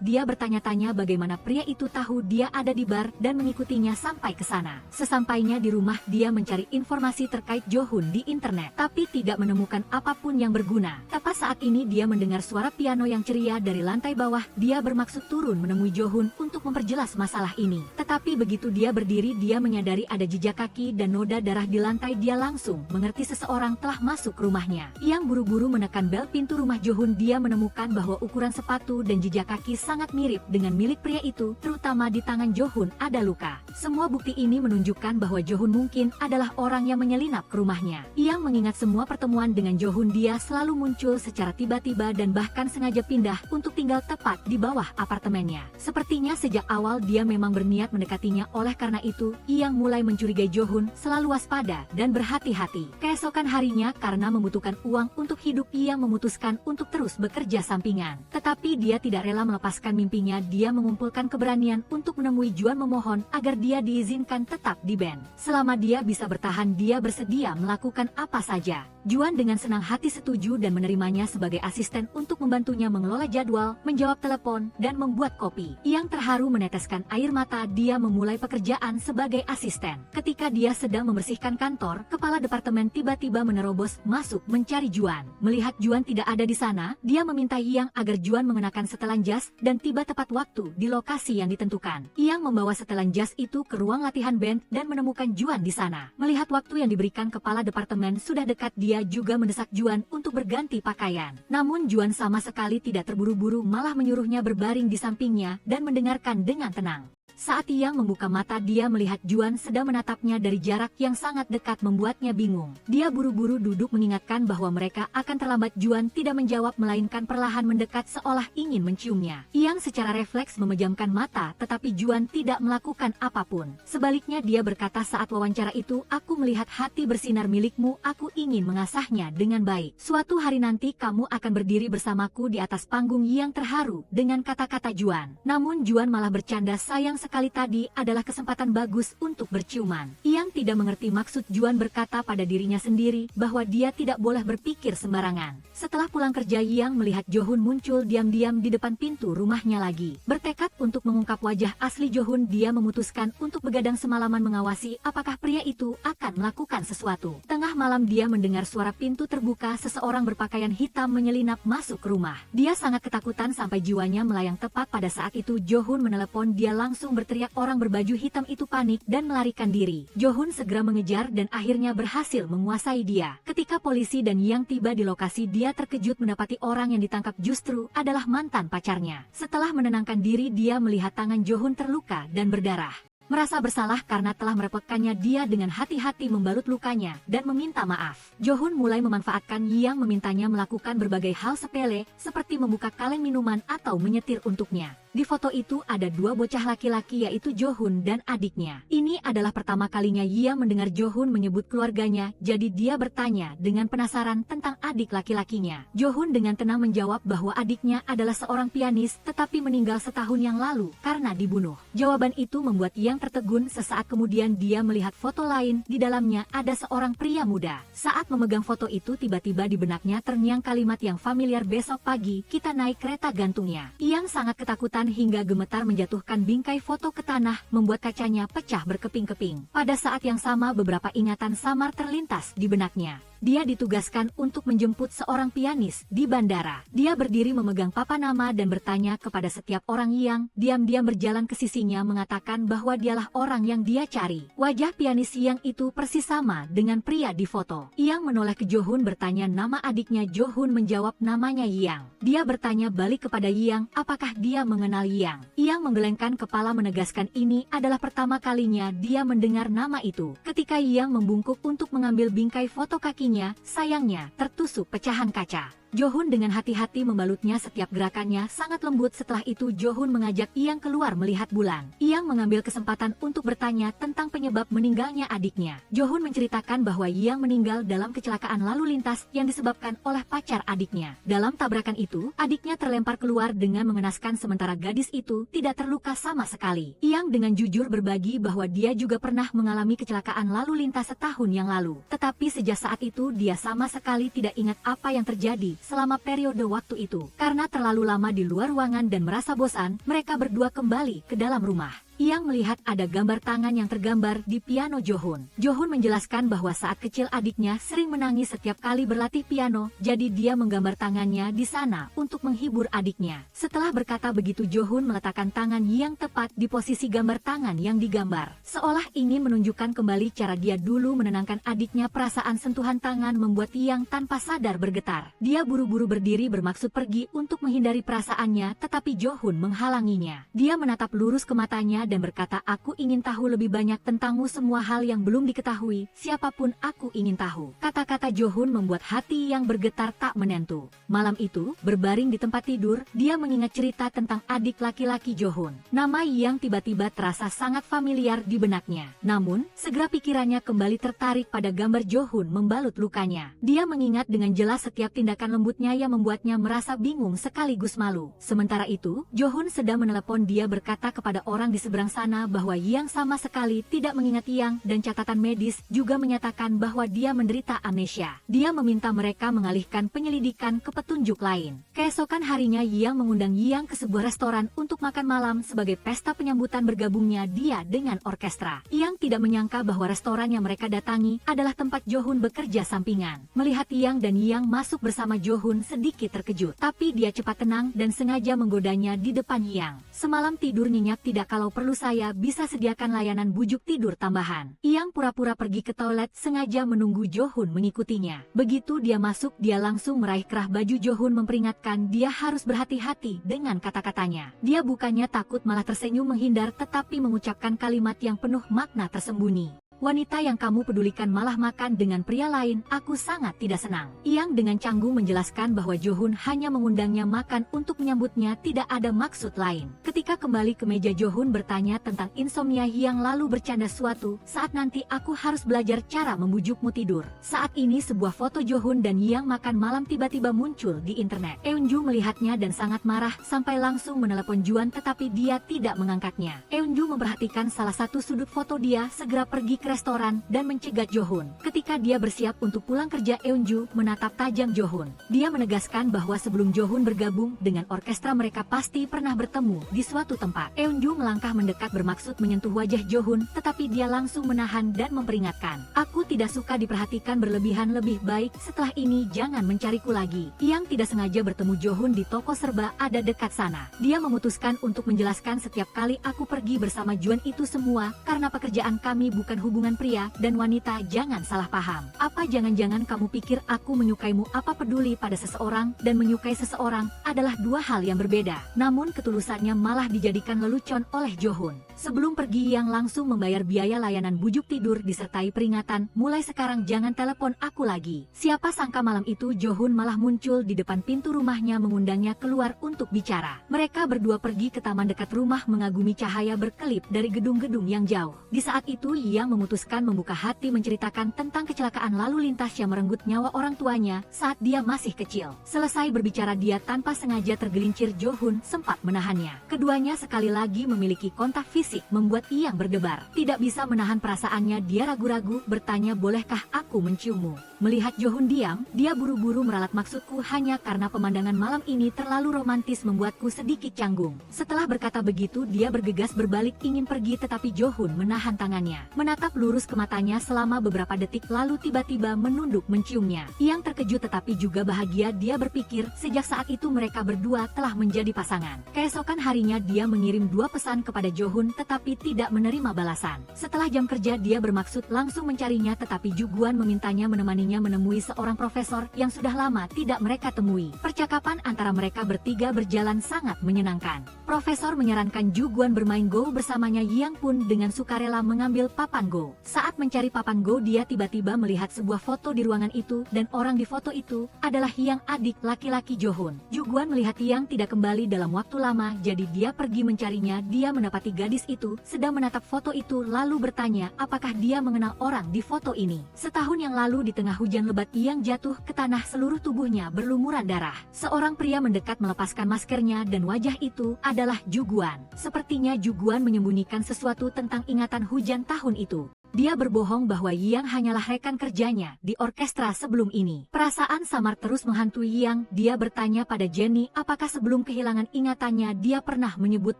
Dia bertanya-tanya bagaimana pria itu tahu dia ada di bar dan mengikutinya sampai ke sana. Sesampainya di rumah, dia mencari informasi terkait Jo-hun di internet, tapi tidak menemukan apapun yang berguna. Tepat saat ini dia mendengar suara piano yang ceria dari lantai bawah. Dia bermaksud turun menemui Jo-hun untuk memperjelas masalah ini. Tetapi begitu dia berdiri, dia menyadari ada jejak kaki dan noda darah di lantai. Dia langsung mengerti seseorang telah masuk rumahnya. Yang buru-buru menekan bel pintu rumah Jo-hun. Dia menemukan bahwa ukuran sepatu dan jejak kaki sangat mirip dengan milik pria itu, terutama di tangan Jo-hun ada luka. Semua bukti ini menunjukkan bahwa Jo-hun mungkin adalah orang yang menyelinap ke rumahnya. Yang mengingat semua pertemuan dengan Jo-hun, dia selalu muncul secara tiba-tiba dan bahkan sengaja pindah untuk tinggal tepat di bawah apartemennya. Sepertinya sejak awal dia memang berniat mendekatinya. Oleh karena itu, Yang mulai mencurigai Jo-hun, selalu waspada dan berhati-hati. Keesokan harinya, karena membutuhkan uang untuk hidup, Yang memutuskan untuk terus bekerja sampingan. Tetapi dia tidak rela melepaskan mimpinya. Dia mengumpulkan keberanian untuk menemui Juan memohon agar dia diizinkan tetap di band. Selama dia bisa bertahan, dia bersedia melakukan apa saja. Juan dengan senang hati setuju dan menerimanya sebagai asisten untuk membantunya mengelola jadwal, menjawab telepon, dan membuat kopi. Yang terharu meneteskan air mata. Dia memulai pekerjaan sebagai asisten. Ketika dia sedang membersihkan kantor, kepala departemen tiba-tiba menerobos masuk mencari Juan. Melihat Juan tidak ada di sana, dia meminta Yang agar Juan mengenakan setelan jas dan tiba tepat waktu di lokasi yang ditentukan. Yang membawa setelan jas itu ke ruang latihan band dan menemukan Juan di sana. Melihat waktu yang diberikan kepala departemen sudah dekat, dia juga mendesak Juan untuk berganti pakaian. Namun Juan sama sekali tidak terburu-buru, malah menyuruhnya berbaring di sampingnya dan mendengarkan dengan tenang. Saat Yang membuka mata, dia melihat Juan sedang menatapnya dari jarak yang sangat dekat, membuatnya bingung. Dia buru-buru duduk mengingatkan bahwa mereka akan terlambat. Juan tidak menjawab melainkan perlahan mendekat seolah ingin menciumnya. Yang secara refleks memejamkan mata, tetapi Juan tidak melakukan apapun. Sebaliknya dia berkata saat wawancara itu, "Aku melihat hati bersinar milikmu, aku ingin mengasahnya dengan baik. Suatu hari nanti kamu akan berdiri bersamaku di atas panggung." Yang terharu dengan kata-kata Juan. Namun Juan malah bercanda, "Sayang sekali tadi adalah kesempatan bagus untuk berciuman." Yang tidak mengerti maksud Juan berkata pada dirinya sendiri bahwa dia tidak boleh berpikir sembarangan. Setelah pulang kerja, Yang melihat Jo-hun muncul diam-diam di depan pintu rumahnya lagi. Bertekad untuk mengungkap wajah asli Jo-hun, dia memutuskan untuk begadang semalaman mengawasi apakah pria itu akan melakukan sesuatu. Tengah malam dia mendengar suara pintu terbuka, seseorang berpakaian hitam menyelinap masuk ke rumah. Dia sangat ketakutan sampai jiwanya melayang. Tepat pada saat itu Jo-hun menelepon. Dia langsung berteriak. Orang berbaju hitam itu panik dan melarikan diri. Jo-hun segera mengejar dan akhirnya berhasil menguasai dia. Ketika polisi dan Yang tiba di lokasi, dia terkejut mendapati orang yang ditangkap justru adalah mantan pacarnya. Setelah menenangkan diri, dia melihat tangan Jo-hun terluka dan berdarah. Merasa bersalah karena telah merepotkannya, dia dengan hati-hati membalut lukanya dan meminta maaf. Jo-hun mulai memanfaatkan Yang memintanya melakukan berbagai hal sepele seperti membuka kaleng minuman atau menyetir untuknya. Di foto itu ada dua bocah laki-laki, yaitu Jo-hun dan adiknya. Ini adalah pertama kalinya Yang mendengar Jo-hun menyebut keluarganya, jadi dia bertanya dengan penasaran tentang adik laki-lakinya. Jo-hun dengan tenang menjawab bahwa adiknya adalah seorang pianis tetapi meninggal setahun yang lalu karena dibunuh. Jawaban itu membuat Yang Yang tertegun sesaat kemudian dia melihat foto lain, di dalamnya ada seorang pria muda. Saat memegang foto itu tiba-tiba di benaknya terngiang kalimat yang familiar, besok pagi kita naik kereta gantungnya. Yang sangat ketakutan hingga gemetar menjatuhkan bingkai foto ke tanah, membuat kacanya pecah berkeping-keping. Pada saat yang sama beberapa ingatan samar terlintas di benaknya. Dia ditugaskan untuk menjemput seorang pianis di bandara. Dia berdiri memegang papan nama dan bertanya kepada setiap orang yang diam-diam berjalan ke sisinya, mengatakan bahwa dialah orang yang dia cari. Wajah pianis Yang itu persis sama dengan pria di foto. Yang menoleh ke Jo-hun bertanya nama adiknya. Jo-hun menjawab namanya Yang. Dia bertanya balik kepada Yang, apakah dia mengenal Yang? Yang menggelengkan kepala menegaskan ini adalah pertama kalinya dia mendengar nama itu. Ketika Yang membungkuk untuk mengambil bingkai foto kaki, sayangnya tertusuk pecahan kaca. Jo-hun dengan hati-hati membalutnya, setiap gerakannya sangat lembut. Setelah itu Jo-hun mengajak Yang keluar melihat bulan. Yang mengambil kesempatan untuk bertanya tentang penyebab meninggalnya adiknya. Jo-hun menceritakan bahwa Yang meninggal dalam kecelakaan lalu lintas yang disebabkan oleh pacar adiknya. Dalam tabrakan itu, adiknya terlempar keluar dengan mengenaskan, sementara gadis itu tidak terluka sama sekali. Yang dengan jujur berbagi bahwa dia juga pernah mengalami kecelakaan lalu lintas setahun yang lalu. Tetapi sejak saat itu dia sama sekali tidak ingat apa yang terjadi selama periode waktu itu. Karena terlalu lama di luar ruangan dan merasa bosan, mereka berdua kembali ke dalam rumah. Yang melihat ada gambar tangan yang tergambar di piano Jo-hun. Jo-hun menjelaskan bahwa saat kecil adiknya sering menangis setiap kali berlatih piano, jadi dia menggambar tangannya di sana untuk menghibur adiknya. Setelah berkata begitu, Jo-hun meletakkan tangan Yang tepat di posisi gambar tangan yang digambar. Seolah ingin menunjukkan kembali cara dia dulu menenangkan adiknya. Perasaan sentuhan tangan membuat Yang tanpa sadar bergetar. Dia buru-buru berdiri bermaksud pergi untuk menghindari perasaannya, tetapi Jo-hun menghalanginya. Dia menatap lurus ke matanya dan berkata, aku ingin tahu lebih banyak tentangmu, semua hal yang belum diketahui, siapapun aku ingin tahu. Kata-kata Jo-hun membuat hati Yang bergetar tak menentu. Malam itu, berbaring di tempat tidur, dia mengingat cerita tentang adik laki-laki Jo-hun. Nama Yang tiba-tiba terasa sangat familiar di benaknya. Namun, segera pikirannya kembali tertarik pada gambar Jo-hun membalut lukanya. Dia mengingat dengan jelas setiap tindakan lembutnya yang membuatnya merasa bingung sekaligus malu. Sementara itu, Jo-hun sedang menelepon. Dia berkata kepada orang di seberang sana bahwa Yang sama sekali tidak mengingat Yang, dan catatan medis juga menyatakan bahwa dia menderita amnesia. Dia meminta mereka mengalihkan penyelidikan ke petunjuk lain. Keesokan harinya Yang mengundang Yang ke sebuah restoran untuk makan malam sebagai pesta penyambutan bergabungnya dia dengan orkestra. Yang tidak menyangka bahwa restoran yang mereka datangi adalah tempat Jo-hun bekerja sampingan. Melihat Yang dan Yang masuk bersama Jo-hun sedikit terkejut, tapi dia cepat tenang dan sengaja menggodanya di depan Yang. Semalam tidur nyenyak tidak, kalau perlu saya bisa sediakan layanan bujuk tidur tambahan. Yang pura-pura pergi ke toilet sengaja menunggu Jo-hun mengikutinya. Begitu dia masuk, dia langsung meraih kerah baju Jo-hun memperingatkan dia harus berhati-hati dengan kata-katanya. Dia bukannya takut, malah tersenyum menghindar, tetapi mengucapkan kalimat yang penuh makna tersembunyi. Wanita yang kamu pedulikan malah makan dengan pria lain, aku sangat tidak senang. Yang dengan canggung menjelaskan bahwa Jo-hun hanya mengundangnya makan untuk menyambutnya, tidak ada maksud lain. Ketika kembali ke meja, Jo-hun bertanya tentang insomnia. Yang lalu bercanda, suatu saat nanti aku harus belajar cara membujukmu tidur. Saat ini sebuah foto Jo-hun dan Yang makan malam tiba-tiba muncul di internet. Eun-ju melihatnya dan sangat marah sampai langsung menelepon Juan, tetapi dia tidak mengangkatnya. Eun-ju memperhatikan salah satu sudut foto, dia segera pergi ke restoran dan mencegat Jo-hun. Ketika dia bersiap untuk pulang kerja, Eun-ju menatap tajam Jo-hun. Dia menegaskan bahwa sebelum Jo-hun bergabung dengan orkestra mereka pasti pernah bertemu di suatu tempat. Eun-ju melangkah mendekat bermaksud menyentuh wajah Jo-hun, tetapi dia langsung menahan dan memperingatkan. Aku tidak suka diperhatikan berlebihan, lebih baik setelah ini jangan mencariku lagi. Yang tidak sengaja bertemu Jo-hun di toko serba ada dekat sana. Dia memutuskan untuk menjelaskan, setiap kali aku pergi bersama Juan itu semua karena pekerjaan kami, bukan hubungan pria dan wanita. Jangan salah paham. Apa jangan-jangan kamu pikir aku menyukaimu? Apa peduli pada seseorang dan menyukai seseorang adalah dua hal yang berbeda. Namun ketulusannya malah dijadikan lelucon oleh Jo-hun. Sebelum pergi, Yang langsung membayar biaya layanan bujuk tidur disertai peringatan, mulai sekarang jangan telepon aku lagi. Siapa sangka malam itu Jo-hun malah muncul di depan pintu rumahnya mengundangnya keluar untuk bicara. Mereka berdua pergi ke taman dekat rumah mengagumi cahaya berkelip dari gedung-gedung yang jauh. Di saat itu Yang memutuskan membuka hati menceritakan tentang kecelakaan lalu lintas yang merenggut nyawa orang tuanya saat dia masih kecil. Selesai berbicara dia tanpa sengaja tergelincir. Jo-hun sempat menahannya. Keduanya sekali lagi memiliki kontak fisik membuat Iyang berdebar. Tidak bisa menahan perasaannya, dia ragu-ragu bertanya, bolehkah aku menciummu? Melihat Jo-hun diam, dia buru-buru meralat, maksudku hanya karena pemandangan malam ini terlalu romantis membuatku sedikit canggung. Setelah berkata begitu dia bergegas berbalik ingin pergi, tetapi Jo-hun menahan tangannya. Menatap lurus ke matanya selama beberapa detik lalu tiba-tiba menunduk menciumnya. Iyang terkejut tetapi juga bahagia. Dia berpikir sejak saat itu mereka berdua telah menjadi pasangan. Keesokan harinya dia mengirim 2 pesan kepada Jo-hun tetapi tidak menerima balasan. Setelah jam kerja dia bermaksud langsung mencarinya tetapi Ju-guan memintanya menemaninya menemui seorang profesor yang sudah lama tidak mereka temui. Percakapan antara mereka bertiga berjalan sangat menyenangkan. Profesor menyarankan Ju-guan bermain Go bersamanya. Iyang pun dengan sukarela mengambil papan Go. Saat mencari papan Go dia tiba-tiba melihat sebuah foto di ruangan itu dan orang di foto itu adalah Iyang, adik laki-laki Jo-hun. Ju-guan melihat Iyang tidak kembali dalam waktu lama jadi dia pergi mencarinya. Dia mendapati gadis itu sedang menatap foto itu lalu bertanya apakah dia mengenal orang di foto ini. Setahun yang lalu di tengah hujan lebat Iyang jatuh ke tanah, seluruh tubuhnya berlumuran darah. Seorang pria mendekat melepaskan maskernya dan wajah itu adalah Ju-guan. Sepertinya Ju-guan menyembunyikan sesuatu tentang ingatan hujan tahun itu. Dia berbohong bahwa Iyang hanyalah rekan kerjanya di orkestra sebelum ini. Perasaan samar terus menghantui Iyang. Dia bertanya pada Jenny apakah sebelum kehilangan ingatannya dia pernah menyebut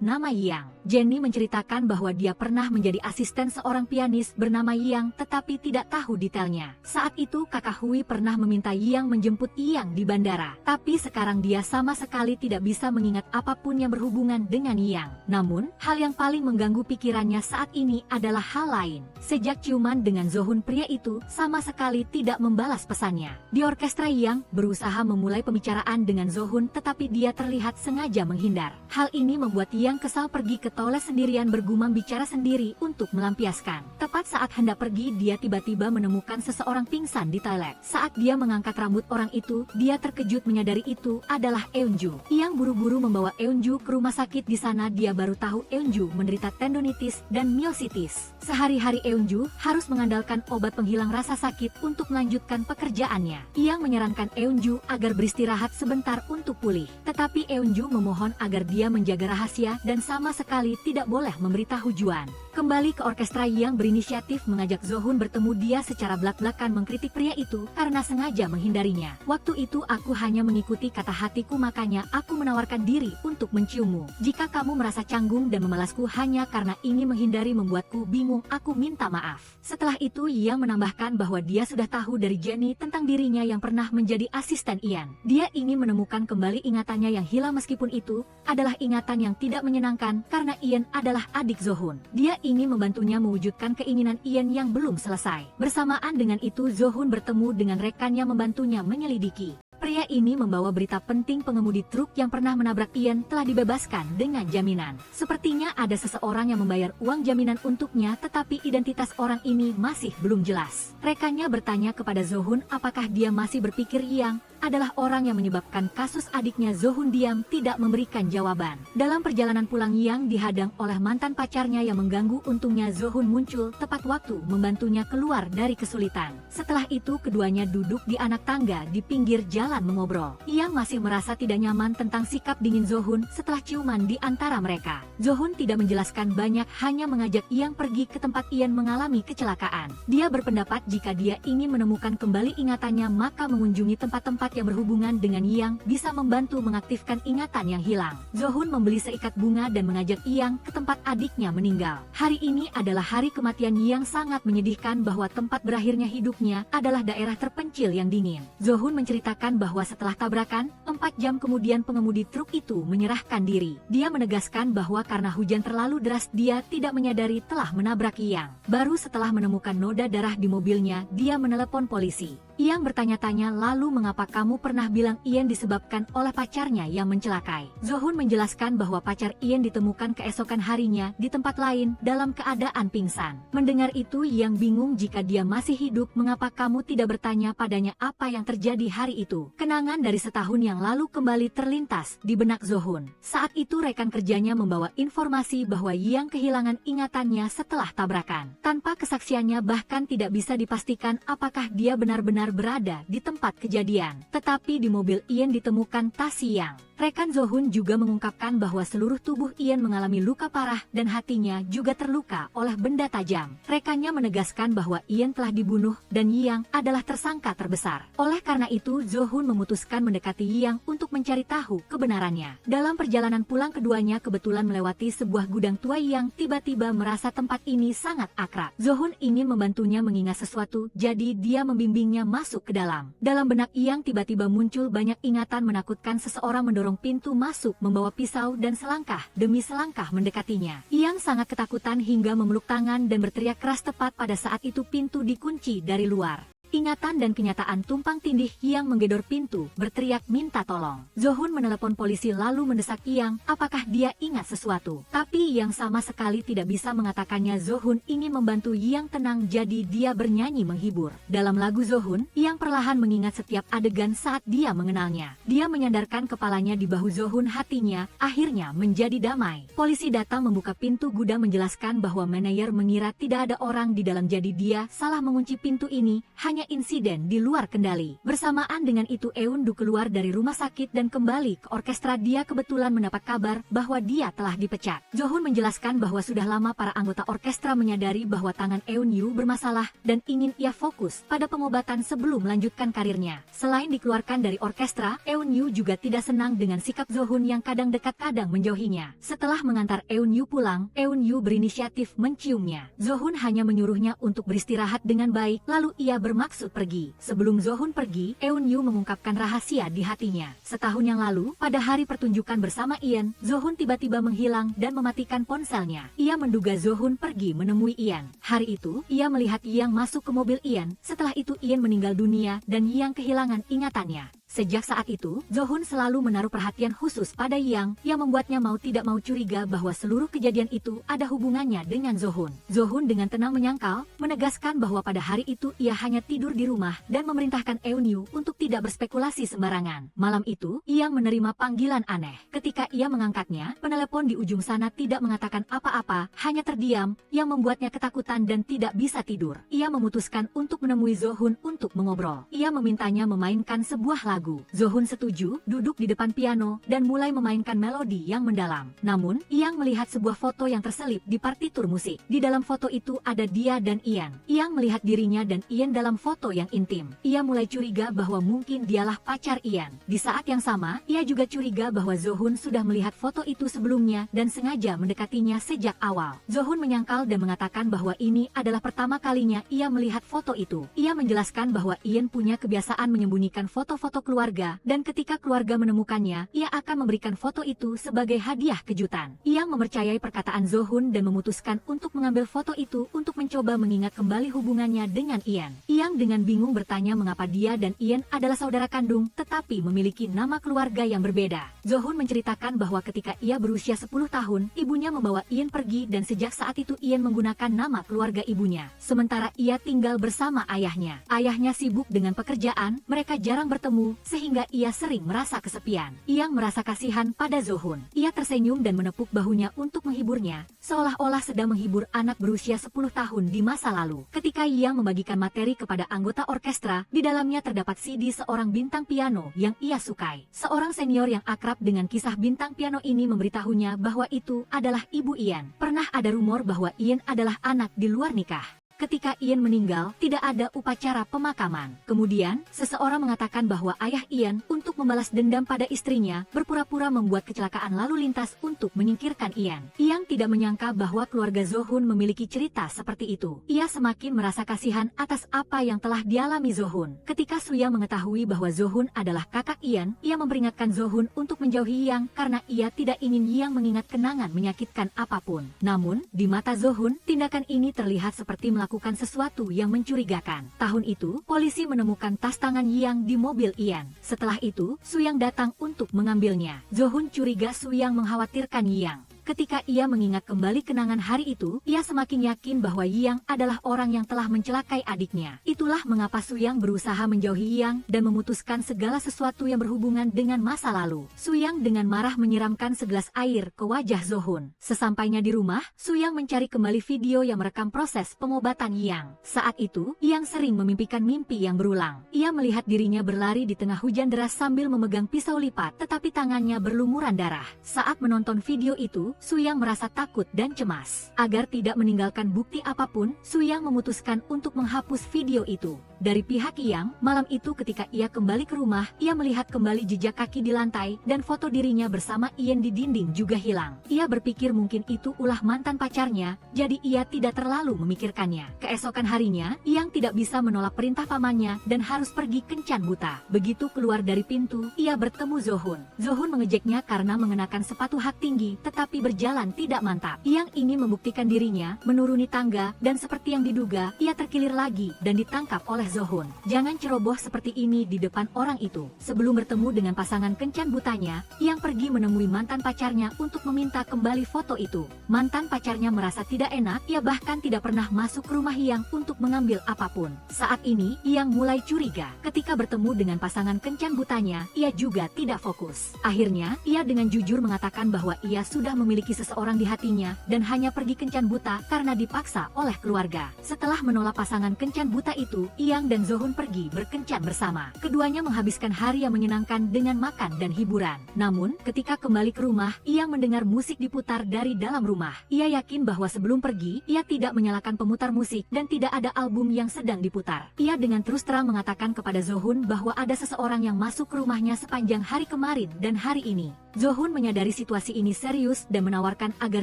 nama Iyang. Jenny menceritakan bahwa dia pernah menjadi asisten seorang pianis bernama Iyang tetapi tidak tahu detailnya. Saat itu kakak Hui pernah meminta Iyang menjemput Iyang di bandara. Tapi sekarang dia sama sekali tidak bisa mengingat apapun yang berhubungan dengan Iyang. Namun, hal yang paling mengganggu pikirannya saat ini adalah hal lain. Sejak ciuman dengan Jo-hun, pria itu sama sekali tidak membalas pesannya. Di orkestra Iyang berusaha memulai pembicaraan dengan Jo-hun tetapi dia terlihat sengaja menghindar. Hal ini membuat Iyang kesal, pergi ke toilet sendirian bergumam bicara sendiri untuk melampiaskan. Tepat saat hendak pergi dia tiba-tiba menemukan seseorang pingsan di toilet. Saat dia mengangkat rambut orang itu dia terkejut menyadari itu adalah Eunju. Iyang buru-buru membawa Eunju ke rumah sakit. Di sana dia baru tahu Eunju menderita tendonitis dan myositis. Sehari-hari Eunju harus mengandalkan obat penghilang rasa sakit untuk melanjutkan pekerjaannya. Iyang menyarankan Eunju agar beristirahat sebentar untuk pulih. Tetapi Eunju memohon agar dia menjaga rahasia dan sama sekali tidak boleh memberitahu Juan. Kembali ke orkestra, Iyang berinisiatif mengajak Jo-hun bertemu. Dia secara belak-belakan mengkritik pria itu karena sengaja menghindarinya. Waktu itu aku hanya mengikuti kata hatiku, makanya aku menawarkan diri untuk menciummu. Jika kamu merasa canggung dan memalasku hanya karena ingin menghindari membuatku bingung, aku minta maaf. Setelah itu Iyang menambahkan bahwa dia sudah tahu dari Jenny tentang dirinya yang pernah menjadi asisten Iyang. Dia ingin menemukan kembali ingatannya yang hilang, meskipun itu adalah ingatan yang tidak menyenangkan karena Ian adalah adik Jo-hun. Dia ingin membantunya mewujudkan keinginan Ian yang belum selesai. Bersamaan dengan itu Jo-hun bertemu dengan rekannya membantunya menyelidiki. Pria ini membawa berita penting, pengemudi truk yang pernah menabrak Ian telah dibebaskan dengan jaminan. Sepertinya ada seseorang yang membayar uang jaminan untuknya tetapi identitas orang ini masih belum jelas. Rekannya bertanya kepada Jo-hun apakah dia masih berpikir Iyang adalah orang yang menyebabkan kasus adiknya. Jo-hun diam tidak memberikan jawaban. Dalam perjalanan pulang Iyang dihadang oleh mantan pacarnya yang mengganggu. Untungnya Jo-hun muncul tepat waktu membantunya keluar dari kesulitan. Setelah itu keduanya duduk di anak tangga di pinggir jalan mengobrol. Iyang masih merasa tidak nyaman tentang sikap dingin Jo-hun setelah ciuman di antara mereka. Jo-hun tidak menjelaskan banyak, hanya mengajak Iyang pergi ke tempat Ian mengalami kecelakaan. Dia berpendapat jika dia ingin menemukan kembali ingatannya maka mengunjungi tempat-tempat yang berhubungan dengan Iyang bisa membantu mengaktifkan ingatan yang hilang. Jo-hun membeli seikat bunga dan mengajak Iyang ke tempat adiknya meninggal. Hari ini adalah hari kematian Iyang, sangat menyedihkan bahwa tempat berakhirnya hidupnya adalah daerah terpencil yang dingin. Jo-hun menceritakan bahwa setelah tabrakan, 4 jam kemudian pengemudi truk itu menyerahkan diri. Dia menegaskan bahwa karena hujan terlalu deras dia tidak menyadari telah menabrak Iyang. Baru setelah menemukan noda darah di mobilnya dia menelepon polisi. Yang bertanya-tanya, lalu mengapa kamu pernah bilang Ian disebabkan oleh pacarnya yang mencelakai? Zohun menjelaskan bahwa pacar Ian ditemukan keesokan harinya di tempat lain dalam keadaan pingsan. Mendengar itu, Yang bingung jika dia masih hidup. Mengapa kamu tidak bertanya padanya apa yang terjadi hari itu? Kenangan dari setahun yang lalu kembali terlintas di benak Zohun. Saat itu rekan kerjanya membawa informasi bahwa Yang kehilangan ingatannya setelah tabrakan. Tanpa kesaksiannya bahkan tidak bisa dipastikan apakah dia benar-benar berada di tempat kejadian. Tetapi di mobil Ian ditemukan tas Yang. Rekan Zohun juga mengungkapkan bahwa seluruh tubuh Ian mengalami luka parah dan hatinya juga terluka oleh benda tajam. Rekannya menegaskan bahwa Ian telah dibunuh dan Yang adalah tersangka terbesar. Oleh karena itu, Zohun memutuskan mendekati Yang untuk mencari tahu kebenarannya. Dalam perjalanan pulang keduanya kebetulan melewati sebuah gudang tua. Yang tiba-tiba merasa tempat ini sangat akrab. Zohun ingin membantunya mengingat sesuatu, jadi dia membimbingnya masuk ke dalam. Dalam benak Yang tiba-tiba muncul banyak ingatan menakutkan. Seseorang mendorong pintu masuk membawa pisau dan selangkah demi selangkah mendekatinya. Yang sangat ketakutan hingga memeluk tangan dan berteriak keras. Tepat pada saat itu pintu dikunci dari luar. Ingatan dan kenyataan tumpang tindih. Yang menggedor pintu, berteriak minta tolong. Zohun menelepon polisi lalu mendesak Yang apakah dia ingat sesuatu. Tapi Yang sama sekali tidak bisa mengatakannya. Zohun ingin membantu Yang tenang, jadi dia bernyanyi menghibur. Dalam lagu Zohun, Yang perlahan mengingat setiap adegan saat dia mengenalnya. Dia menyandarkan kepalanya di bahu Zohun, hatinya akhirnya menjadi damai. Polisi datang membuka pintu gudang menjelaskan bahwa manajer mengira tidak ada orang di dalam, jadi dia salah mengunci pintu ini. Hanya insiden di luar kendali. Bersamaan dengan itu Eun-du keluar dari rumah sakit dan kembali ke orkestra. Dia kebetulan mendapat kabar bahwa dia telah dipecat. Zohun menjelaskan bahwa sudah lama para anggota orkestra menyadari bahwa tangan Eun-yu bermasalah dan ingin ia fokus pada pengobatan sebelum melanjutkan karirnya. Selain dikeluarkan dari orkestra, Eun-yu juga tidak senang dengan sikap Zohun yang kadang dekat kadang menjauhinya. Setelah mengantar Eun-yu pulang, Eun-yu berinisiatif menciumnya. Zohun hanya menyuruhnya untuk beristirahat dengan baik, lalu ia bermaksud pergi. Sebelum Zohun pergi, Eun-yu mengungkapkan rahasia di hatinya. Setahun yang lalu, pada hari pertunjukan bersama Ian, Zohun tiba-tiba menghilang dan mematikan ponselnya. Ia menduga Zohun pergi menemui Ian. Hari itu, ia melihat Yang masuk ke mobil Ian. Setelah itu Ian meninggal dunia dan Yang kehilangan ingatannya. Sejak saat itu, Zohun selalu menaruh perhatian khusus pada Yang, yang membuatnya mau tidak mau curiga bahwa seluruh kejadian itu ada hubungannya dengan Zohun. Zohun dengan tenang menyangkal, menegaskan bahwa pada hari itu ia hanya tidur di rumah dan memerintahkan Eun-yu untuk tidak berspekulasi sembarangan. Malam itu, Yang menerima panggilan aneh. Ketika ia mengangkatnya, penelepon di ujung sana tidak mengatakan apa-apa, hanya terdiam, yang membuatnya ketakutan dan tidak bisa tidur. Ia memutuskan untuk menemui Zohun untuk mengobrol. Ia memintanya memainkan sebuah lagu. Zohun setuju, duduk di depan piano, dan mulai memainkan melodi yang mendalam. Namun, Yang melihat sebuah foto yang terselip di partitur musik. Di dalam foto itu ada dia dan Ian. Yang melihat dirinya dan Ian dalam foto yang intim. Ia mulai curiga bahwa mungkin dialah pacar Ian. Di saat yang sama, ia juga curiga bahwa Zohun sudah melihat foto itu sebelumnya dan sengaja mendekatinya sejak awal. Zohun menyangkal dan mengatakan bahwa ini adalah pertama kalinya ia melihat foto itu. Ia menjelaskan bahwa Ian punya kebiasaan menyembunyikan foto-foto keluarga, dan ketika keluarga menemukannya, ia akan memberikan foto itu sebagai hadiah kejutan. Ia mempercayai perkataan Zohun dan memutuskan untuk mengambil foto itu untuk mencoba mengingat kembali hubungannya dengan Ian. Yang dengan bingung bertanya mengapa dia dan Ian adalah saudara kandung, tetapi memiliki nama keluarga yang berbeda. Zohun menceritakan bahwa ketika ia berusia 10 tahun, ibunya membawa Ian pergi dan sejak saat itu Ian menggunakan nama keluarga ibunya. Sementara ia tinggal bersama ayahnya. Ayahnya sibuk dengan pekerjaan, mereka jarang bertemu, sehingga ia sering merasa kesepian. Yang merasa kasihan pada Zohun. Ia tersenyum dan menepuk bahunya untuk menghiburnya, seolah-olah sedang menghibur anak berusia 10 tahun di masa lalu. Ketika Yang membagikan materi kepada anggota orkestra, di dalamnya terdapat CD seorang bintang piano yang ia sukai. Seorang senior yang akrab dengan kisah bintang piano ini memberitahunya bahwa itu adalah ibu Ian. Pernah ada rumor bahwa Ian adalah anak di luar nikah. Ketika Ian meninggal, tidak ada upacara pemakaman. Kemudian, seseorang mengatakan bahwa ayah Ian, untuk membalas dendam pada istrinya, berpura-pura membuat kecelakaan lalu lintas untuk menyingkirkan Ian. Yang tidak menyangka bahwa keluarga Zohun memiliki cerita seperti itu. Ia semakin merasa kasihan atas apa yang telah dialami Zohun. Ketika Suya mengetahui bahwa Zohun adalah kakak Ian, ia memperingatkan Zohun untuk menjauhi Yang karena ia tidak ingin Yang mengingat kenangan menyakitkan apapun. Namun, di mata Zohun, tindakan ini terlihat seperti melakukan melakukan sesuatu yang mencurigakan. Tahun itu, polisi menemukan tas tangan Yang di mobil Ian. Setelah itu, Suyang datang untuk mengambilnya. Zohun curiga Suyang mengkhawatirkan Yang. Ketika ia mengingat kembali kenangan hari itu, ia semakin yakin bahwa Yang adalah orang yang telah mencelakai adiknya. Itulah mengapa Suyang berusaha menjauhi Yang dan memutuskan segala sesuatu yang berhubungan dengan masa lalu. Suyang dengan marah menyiramkan segelas air ke wajah Zohun. Sesampainya di rumah, Suyang mencari kembali video yang merekam proses pengobatan Yang. Saat itu, Yang sering memimpikan mimpi yang berulang. Ia melihat dirinya berlari di tengah hujan deras sambil memegang pisau lipat, tetapi tangannya berlumuran darah. Saat menonton video itu, Suyang merasa takut dan cemas. Agar tidak meninggalkan bukti apapun, Suyang memutuskan untuk menghapus video itu. Dari pihak Yang, malam itu ketika ia kembali ke rumah, ia melihat kembali jejak kaki di lantai dan foto dirinya bersama Ian di dinding juga hilang. Ia berpikir mungkin itu ulah mantan pacarnya, jadi ia tidak terlalu memikirkannya. Keesokan harinya, Yang tidak bisa menolak perintah pamannya dan harus pergi kencan buta. Begitu keluar dari pintu, ia bertemu Zohun. Zohun mengejeknya karena mengenakan sepatu hak tinggi, tetapi berjalan tidak mantap. Yang ingin membuktikan dirinya, menuruni tangga, dan seperti yang diduga, ia terkilir lagi dan ditangkap oleh Zohun. Jangan ceroboh seperti ini di depan orang itu. Sebelum bertemu dengan pasangan kencan butanya, Yang pergi menemui mantan pacarnya untuk meminta kembali foto itu. Mantan pacarnya merasa tidak enak, ia bahkan tidak pernah masuk ke rumah Yang untuk mengambil apapun. Saat ini, Yang mulai curiga. Ketika bertemu dengan pasangan kencan butanya, ia juga tidak fokus. Akhirnya, ia dengan jujur mengatakan bahwa ia sudah memiliki seseorang di hatinya dan hanya pergi kencan buta karena dipaksa oleh keluarga. Setelah menolak pasangan kencan buta itu, Yang dan Zohun pergi berkencan bersama. Keduanya menghabiskan hari yang menyenangkan dengan makan dan hiburan. Namun, ketika kembali ke rumah, Yang mendengar musik diputar dari dalam rumah. Ia yakin bahwa sebelum pergi, ia tidak menyalakan pemutar musik dan tidak ada album yang sedang diputar. Ia dengan terus terang mengatakan kepada Zohun bahwa ada seseorang yang masuk ke rumahnya sepanjang hari kemarin dan hari ini. Zohun menyadari situasi ini serius dan menawarkan agar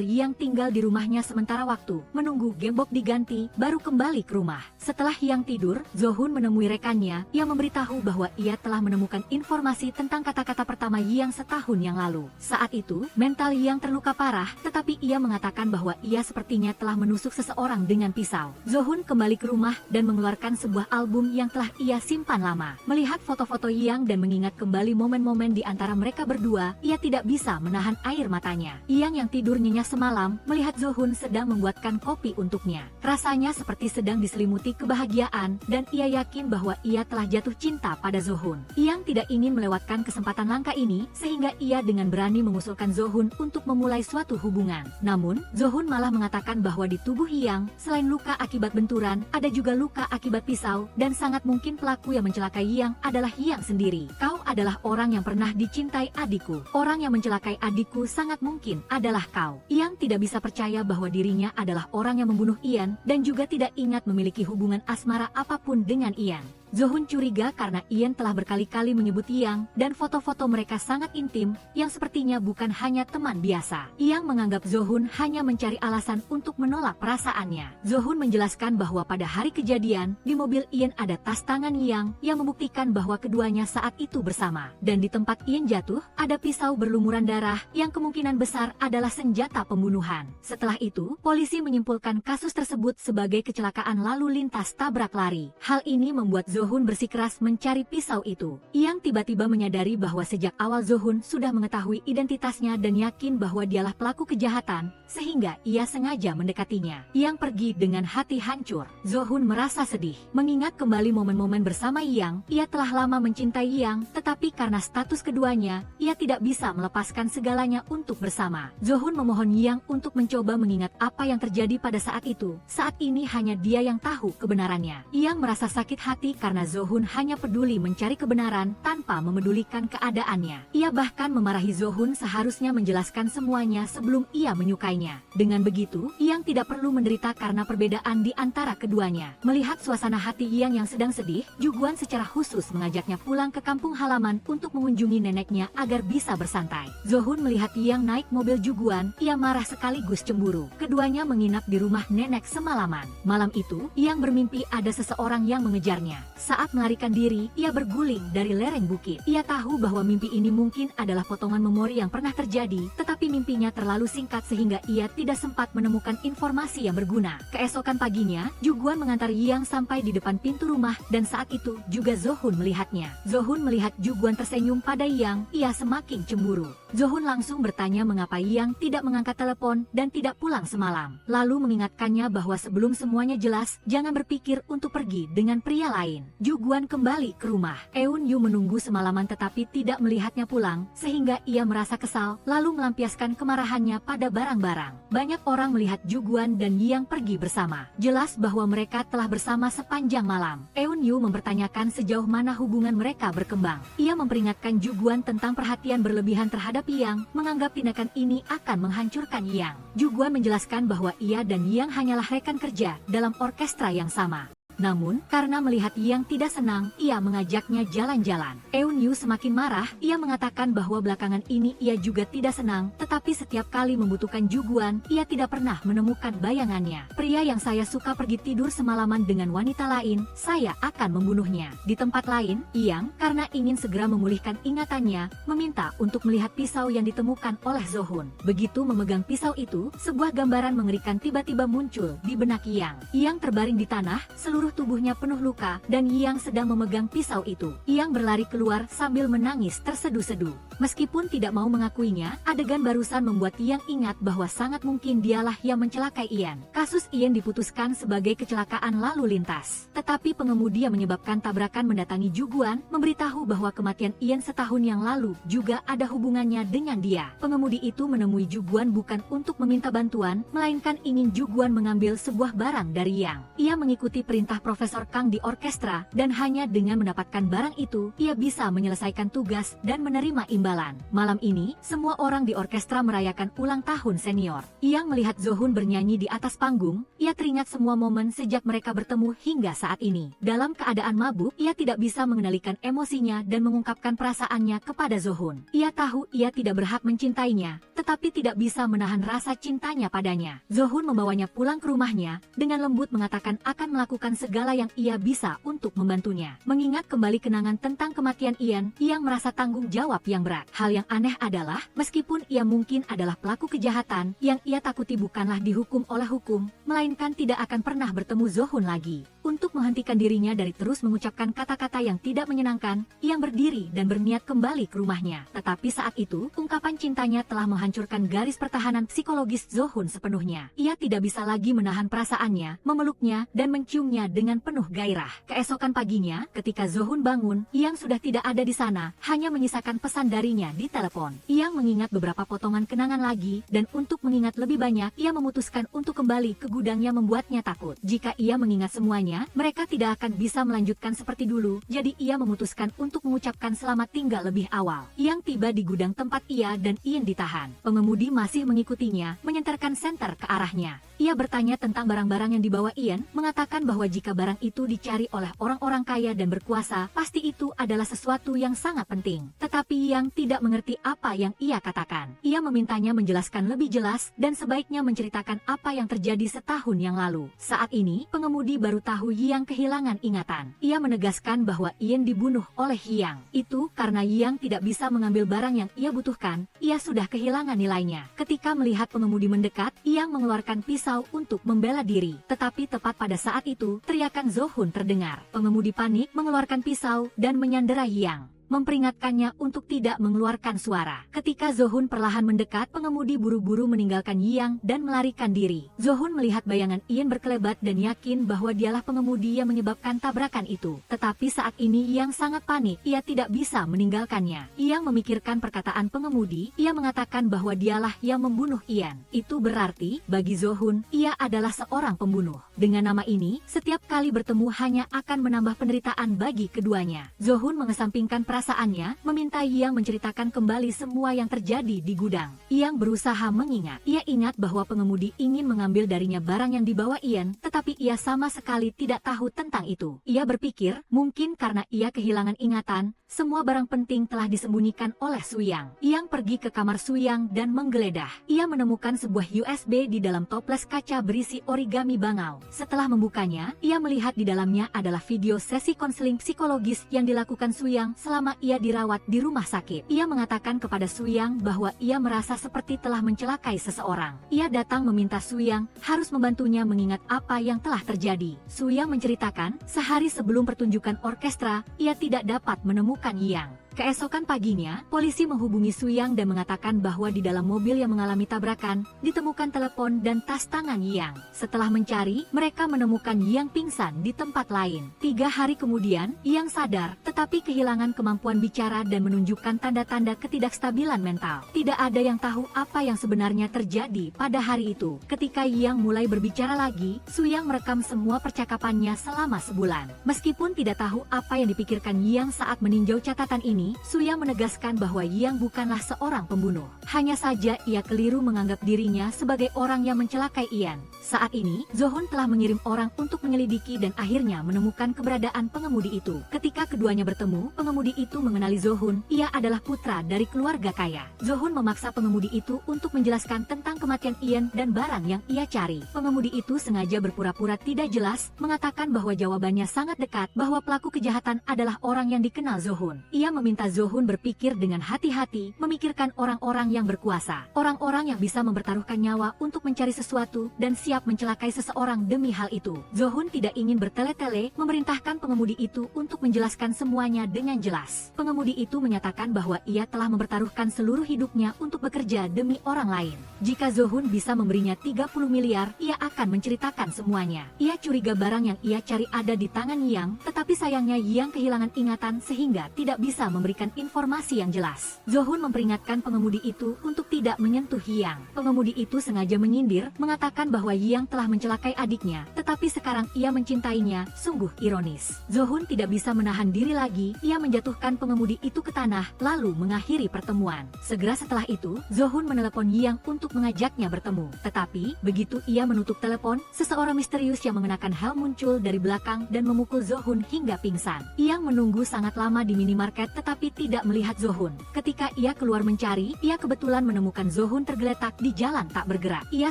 Yang tinggal di rumahnya sementara waktu, menunggu gembok diganti, baru kembali ke rumah. Setelah Yang tidur, Zohun menemui rekannya yang memberitahu bahwa ia telah menemukan informasi tentang kata-kata pertama Yang setahun yang lalu. Saat itu, mental Yang terluka parah, tetapi ia mengatakan bahwa ia sepertinya telah menusuk seseorang dengan pisau. Zohun kembali ke rumah dan mengeluarkan sebuah album yang telah ia simpan lama. Melihat foto-foto Yang dan mengingat kembali momen-momen di antara mereka berdua, ia tidak bisa menahan air matanya. Yang tidur nyenyak semalam, melihat Zohun sedang membuatkan kopi untuknya. Rasanya seperti sedang diselimuti kebahagiaan, dan ia yakin bahwa ia telah jatuh cinta pada Zohun. Yang tidak ingin melewatkan kesempatan langka ini, sehingga ia dengan berani mengusulkan Zohun untuk memulai suatu hubungan. Namun, Zohun malah mengatakan bahwa di tubuh Yang, selain luka akibat benturan, ada juga luka akibat pisau, dan sangat mungkin pelaku yang mencelakai Yang adalah Yang sendiri. Kau adalah orang yang pernah dicintai adikku. Orang yang mencelakai adikku sangat mungkin adalah kau. Yang tidak bisa percaya bahwa dirinya adalah orang yang membunuh Ian, dan juga tidak ingat memiliki hubungan asmara apapun dengan Ian. Zohun curiga karena Ian telah berkali-kali menyebut Yang, dan foto-foto mereka sangat intim, yang sepertinya bukan hanya teman biasa. Yang menganggap Zohun hanya mencari alasan untuk menolak perasaannya. Zohun menjelaskan bahwa pada hari kejadian, di mobil Ian ada tas tangan Yang, yang membuktikan bahwa keduanya saat itu bersama. Dan di tempat Ian jatuh, ada pisau berlumuran darah, yang kemungkinan besar adalah senjata pembunuhan. Setelah itu, polisi menyimpulkan kasus tersebut sebagai kecelakaan lalu lintas tabrak lari. Hal ini membuat Zohun bersikeras mencari pisau itu. Yang tiba-tiba menyadari bahwa sejak awal Zohun sudah mengetahui identitasnya dan yakin bahwa dialah pelaku kejahatan, sehingga ia sengaja mendekatinya. Yang pergi dengan hati hancur. Zohun merasa sedih. Mengingat kembali momen-momen bersama Yang, ia telah lama mencintai Yang, tetapi karena status keduanya, ia tidak bisa melepaskan segalanya untuk bersama. Zohun memohon Yang untuk mencoba mengingat apa yang terjadi pada saat itu. Saat ini hanya dia yang tahu kebenarannya. Yang merasa sakit hati karena Zohun hanya peduli mencari kebenaran tanpa memedulikan keadaannya. Ia bahkan memarahi Zohun seharusnya menjelaskan semuanya sebelum ia menyukainya. Dengan begitu, Yang tidak perlu menderita karena perbedaan di antara keduanya. Melihat suasana hati Yang sedang sedih, Juguan secara khusus mengajaknya pulang ke kampung halaman untuk mengunjungi neneknya agar bisa bersantai. Zohun melihat Yang naik mobil Juguan, ia marah sekaligus cemburu. Keduanya menginap di rumah nenek semalaman. Malam itu, Yang bermimpi ada seseorang yang mengejarnya. Saat melarikan diri, ia berguling dari lereng bukit. Ia tahu bahwa mimpi ini mungkin adalah potongan memori yang pernah terjadi, tetapi mimpinya terlalu singkat sehingga ia tidak sempat menemukan informasi yang berguna. Keesokan paginya, Juguan mengantar Yang sampai di depan pintu rumah dan saat itu juga Zohun melihatnya. Zohun melihat Juguan tersenyum pada Yang, ia semakin cemburu. Zohun langsung bertanya mengapa Yang tidak mengangkat telepon dan tidak pulang semalam. Lalu mengingatkannya bahwa sebelum semuanya jelas, jangan berpikir untuk pergi dengan pria lain. Juguan kembali ke rumah. Eun Yu menunggu semalaman tetapi tidak melihatnya pulang, sehingga ia merasa kesal, lalu melampiaskan kemarahannya pada barang-barang. Banyak orang melihat Juguan dan Yang pergi bersama. Jelas bahwa mereka telah bersama sepanjang malam. Eun Yu mempertanyakan sejauh mana hubungan mereka berkembang. Ia memperingatkan Juguan tentang perhatian berlebihan terhadap Yang, menganggap tindakan ini akan menghancurkan Yang. Juguan menjelaskan bahwa ia dan Yang hanyalah rekan kerja dalam orkestra yang sama. Namun, karena melihat Yang tidak senang, ia mengajaknya jalan-jalan. Eun Yu semakin marah, ia mengatakan bahwa belakangan ini ia juga tidak senang, tetapi setiap kali membutuhkan Juguan, ia tidak pernah menemukan bayangannya. Pria yang saya suka pergi tidur semalaman dengan wanita lain, saya akan membunuhnya. Di tempat lain, Yang, karena ingin segera memulihkan ingatannya, meminta untuk melihat pisau yang ditemukan oleh Zohun. Begitu memegang pisau itu, sebuah gambaran mengerikan tiba-tiba muncul di benak Yang. Yang terbaring di tanah, seluruh tubuhnya penuh luka, dan Yang sedang memegang pisau itu. Yang berlari keluar sambil menangis terseduh-seduh. Meskipun tidak mau mengakuinya, adegan barusan membuat Yang ingat bahwa sangat mungkin dialah yang mencelakai Ian. Kasus Ian diputuskan sebagai kecelakaan lalu lintas. Tetapi pengemudi yang menyebabkan tabrakan mendatangi Juguan, memberitahu bahwa kematian Ian setahun yang lalu juga ada hubungannya dengan dia. Pengemudi itu menemui Juguan bukan untuk meminta bantuan, melainkan ingin Juguan mengambil sebuah barang dari Yang. Ia mengikuti perintah Profesor Kang di orkestra, dan hanya dengan mendapatkan barang itu, ia bisa menyelesaikan tugas dan menerima imbalan. Malam ini, semua orang di orkestra merayakan ulang tahun senior. Yang melihat Zohun bernyanyi di atas panggung, ia teringat semua momen sejak mereka bertemu hingga saat ini. Dalam keadaan mabuk, ia tidak bisa mengendalikan emosinya dan mengungkapkan perasaannya kepada Zohun. Ia tahu ia tidak berhak mencintainya, tetapi tidak bisa menahan rasa cintanya padanya. Zohun membawanya pulang ke rumahnya, dengan lembut mengatakan akan melakukan segala yang ia bisa untuk membantunya. Mengingat kembali kenangan tentang kematian Ian, Yang merasa tanggung jawab yang berat. Hal yang aneh adalah, meskipun ia mungkin adalah pelaku kejahatan, yang ia takuti bukanlah dihukum oleh hukum, melainkan tidak akan pernah bertemu Zohun lagi. Untuk menghentikan dirinya dari terus mengucapkan kata-kata yang tidak menyenangkan, Yang berdiri dan berniat kembali ke rumahnya. Tetapi saat itu, ungkapan cintanya telah menghancurkan garis pertahanan psikologis Zohun sepenuhnya. Ia tidak bisa lagi menahan perasaannya, memeluknya, dan menciumnya dengan penuh gairah. Keesokan paginya, ketika Zohun bangun, Yang sudah tidak ada di sana, hanya menyisakan pesan darinya di telepon. Yang mengingat beberapa potongan kenangan lagi, dan untuk mengingat lebih banyak, ia memutuskan untuk kembali ke gudang yang membuatnya takut. Jika ia mengingat semuanya, mereka tidak akan bisa melanjutkan seperti dulu, jadi ia memutuskan untuk mengucapkan selamat tinggal lebih awal. Yang tiba di gudang tempat ia dan Ian ditahan. Pengemudi masih mengikutinya, menyenterkan senter ke arahnya. Ia bertanya tentang barang-barang yang dibawa Ian, mengatakan bahwa jika barang itu dicari oleh orang-orang kaya dan berkuasa, pasti itu adalah sesuatu yang sangat penting. Tetapi Yang tidak mengerti apa yang ia katakan. Ia memintanya menjelaskan lebih jelas, dan sebaiknya menceritakan apa yang terjadi setahun yang lalu. Saat ini, pengemudi baru tahu Yang kehilangan ingatan. Ia menegaskan bahwa Ian dibunuh oleh Yang. Itu karena Yang tidak bisa mengambil barang yang ia butuhkan, ia sudah kehilangan nilainya. Ketika melihat pengemudi mendekat, Yang mengeluarkan pisau untuk membela diri. Tetapi tepat pada saat itu, teriakan Zohun terdengar. Pengemudi panik mengeluarkan pisau dan menyanderai Yang, memperingatkannya untuk tidak mengeluarkan suara. Ketika Zohun perlahan mendekat, pengemudi buru-buru meninggalkan Yang dan melarikan diri. Zohun melihat bayangan Ian berkelebat dan yakin bahwa dialah pengemudi yang menyebabkan tabrakan itu. Tetapi saat ini Yang sangat panik, ia tidak bisa meninggalkannya. Yang memikirkan perkataan pengemudi, ia mengatakan bahwa dialah yang membunuh Ian. Itu berarti, bagi Zohun, ia adalah seorang pembunuh. Dengan nama ini, setiap kali bertemu hanya akan menambah penderitaan bagi keduanya. Zohun mengesampingkan perasaannya, meminta Yang menceritakan kembali semua yang terjadi di gudang. Yang berusaha mengingat. Ia ingat bahwa pengemudi ingin mengambil darinya barang yang dibawa Ian, tetapi ia sama sekali tidak tahu tentang itu. Ia berpikir, mungkin karena ia kehilangan ingatan, semua barang penting telah disembunyikan oleh Suyang. Yang pergi ke kamar Suyang dan menggeledah. Ia menemukan sebuah USB di dalam toples kaca berisi origami bangau. Setelah membukanya, ia melihat di dalamnya adalah video sesi konseling psikologis yang dilakukan Suyang selama ia dirawat di rumah sakit. Ia mengatakan kepada Suyang bahwa ia merasa seperti telah mencelakai seseorang. Ia datang meminta Suyang harus membantunya mengingat apa yang telah terjadi. Suyang menceritakan, sehari sebelum pertunjukan orkestra, ia tidak dapat menemukan Yang. Keesokan paginya, polisi menghubungi Suyang dan mengatakan bahwa di dalam mobil yang mengalami tabrakan, ditemukan telepon dan tas tangan Yang. Setelah mencari, mereka menemukan Yang pingsan di tempat lain. 3 hari kemudian, Yang sadar, tetapi kehilangan kemampuan bicara dan menunjukkan tanda-tanda ketidakstabilan mental. Tidak ada yang tahu apa yang sebenarnya terjadi pada hari itu. Ketika Yang mulai berbicara lagi, Suyang merekam semua percakapannya selama sebulan. Meskipun tidak tahu apa yang dipikirkan Yang saat meninjau catatan ini, Suyang menegaskan bahwa Yang bukanlah seorang pembunuh. Hanya saja ia keliru menganggap dirinya sebagai orang yang mencelakai Ian. Saat ini, Zohun telah mengirim orang untuk menyelidiki dan akhirnya menemukan keberadaan pengemudi itu. Ketika keduanya bertemu, pengemudi itu mengenali Zohun. Ia adalah putra dari keluarga kaya. Zohun memaksa pengemudi itu untuk menjelaskan tentang kematian Ian dan barang yang ia cari. Pengemudi itu sengaja berpura-pura tidak jelas, mengatakan bahwa jawabannya sangat dekat, bahwa pelaku kejahatan adalah orang yang dikenal Zohun. Ia meminta Zohun berpikir dengan hati-hati, memikirkan orang-orang yang berkuasa, orang-orang yang bisa mempertaruhkan nyawa untuk mencari sesuatu dan siap mencelakai seseorang demi hal itu. Zohun tidak ingin bertele-tele, memerintahkan pengemudi itu untuk menjelaskan semuanya dengan jelas. Pengemudi itu menyatakan bahwa ia telah mempertaruhkan seluruh hidupnya untuk bekerja demi orang lain. Jika Zohun bisa memberinya 30 miliar, ia akan menceritakan semuanya. Ia curiga barang yang ia cari ada di tangan Yang, tetapi sayangnya Yang kehilangan ingatan sehingga tidak bisa memberikan informasi yang jelas. Zohun memperingatkan pengemudi itu untuk tidak menyentuh Yang. Pengemudi itu sengaja menyindir, mengatakan bahwa Yang telah mencelakai adiknya, tetapi sekarang ia mencintainya, sungguh ironis. Zohun tidak bisa menahan diri lagi, ia menjatuhkan pengemudi itu ke tanah, lalu mengakhiri pertemuan. Segera setelah itu, Zohun menelepon Yang untuk mengajaknya bertemu. Tetapi, begitu ia menutup telepon, seseorang misterius yang mengenakan helm muncul dari belakang dan memukul Zohun hingga pingsan. Yang menunggu sangat lama di minimarket tetapi tidak melihat Zohun. Ketika ia keluar mencari, ia kebetulan menemukan Zohun tergeletak di jalan tak bergerak. Ia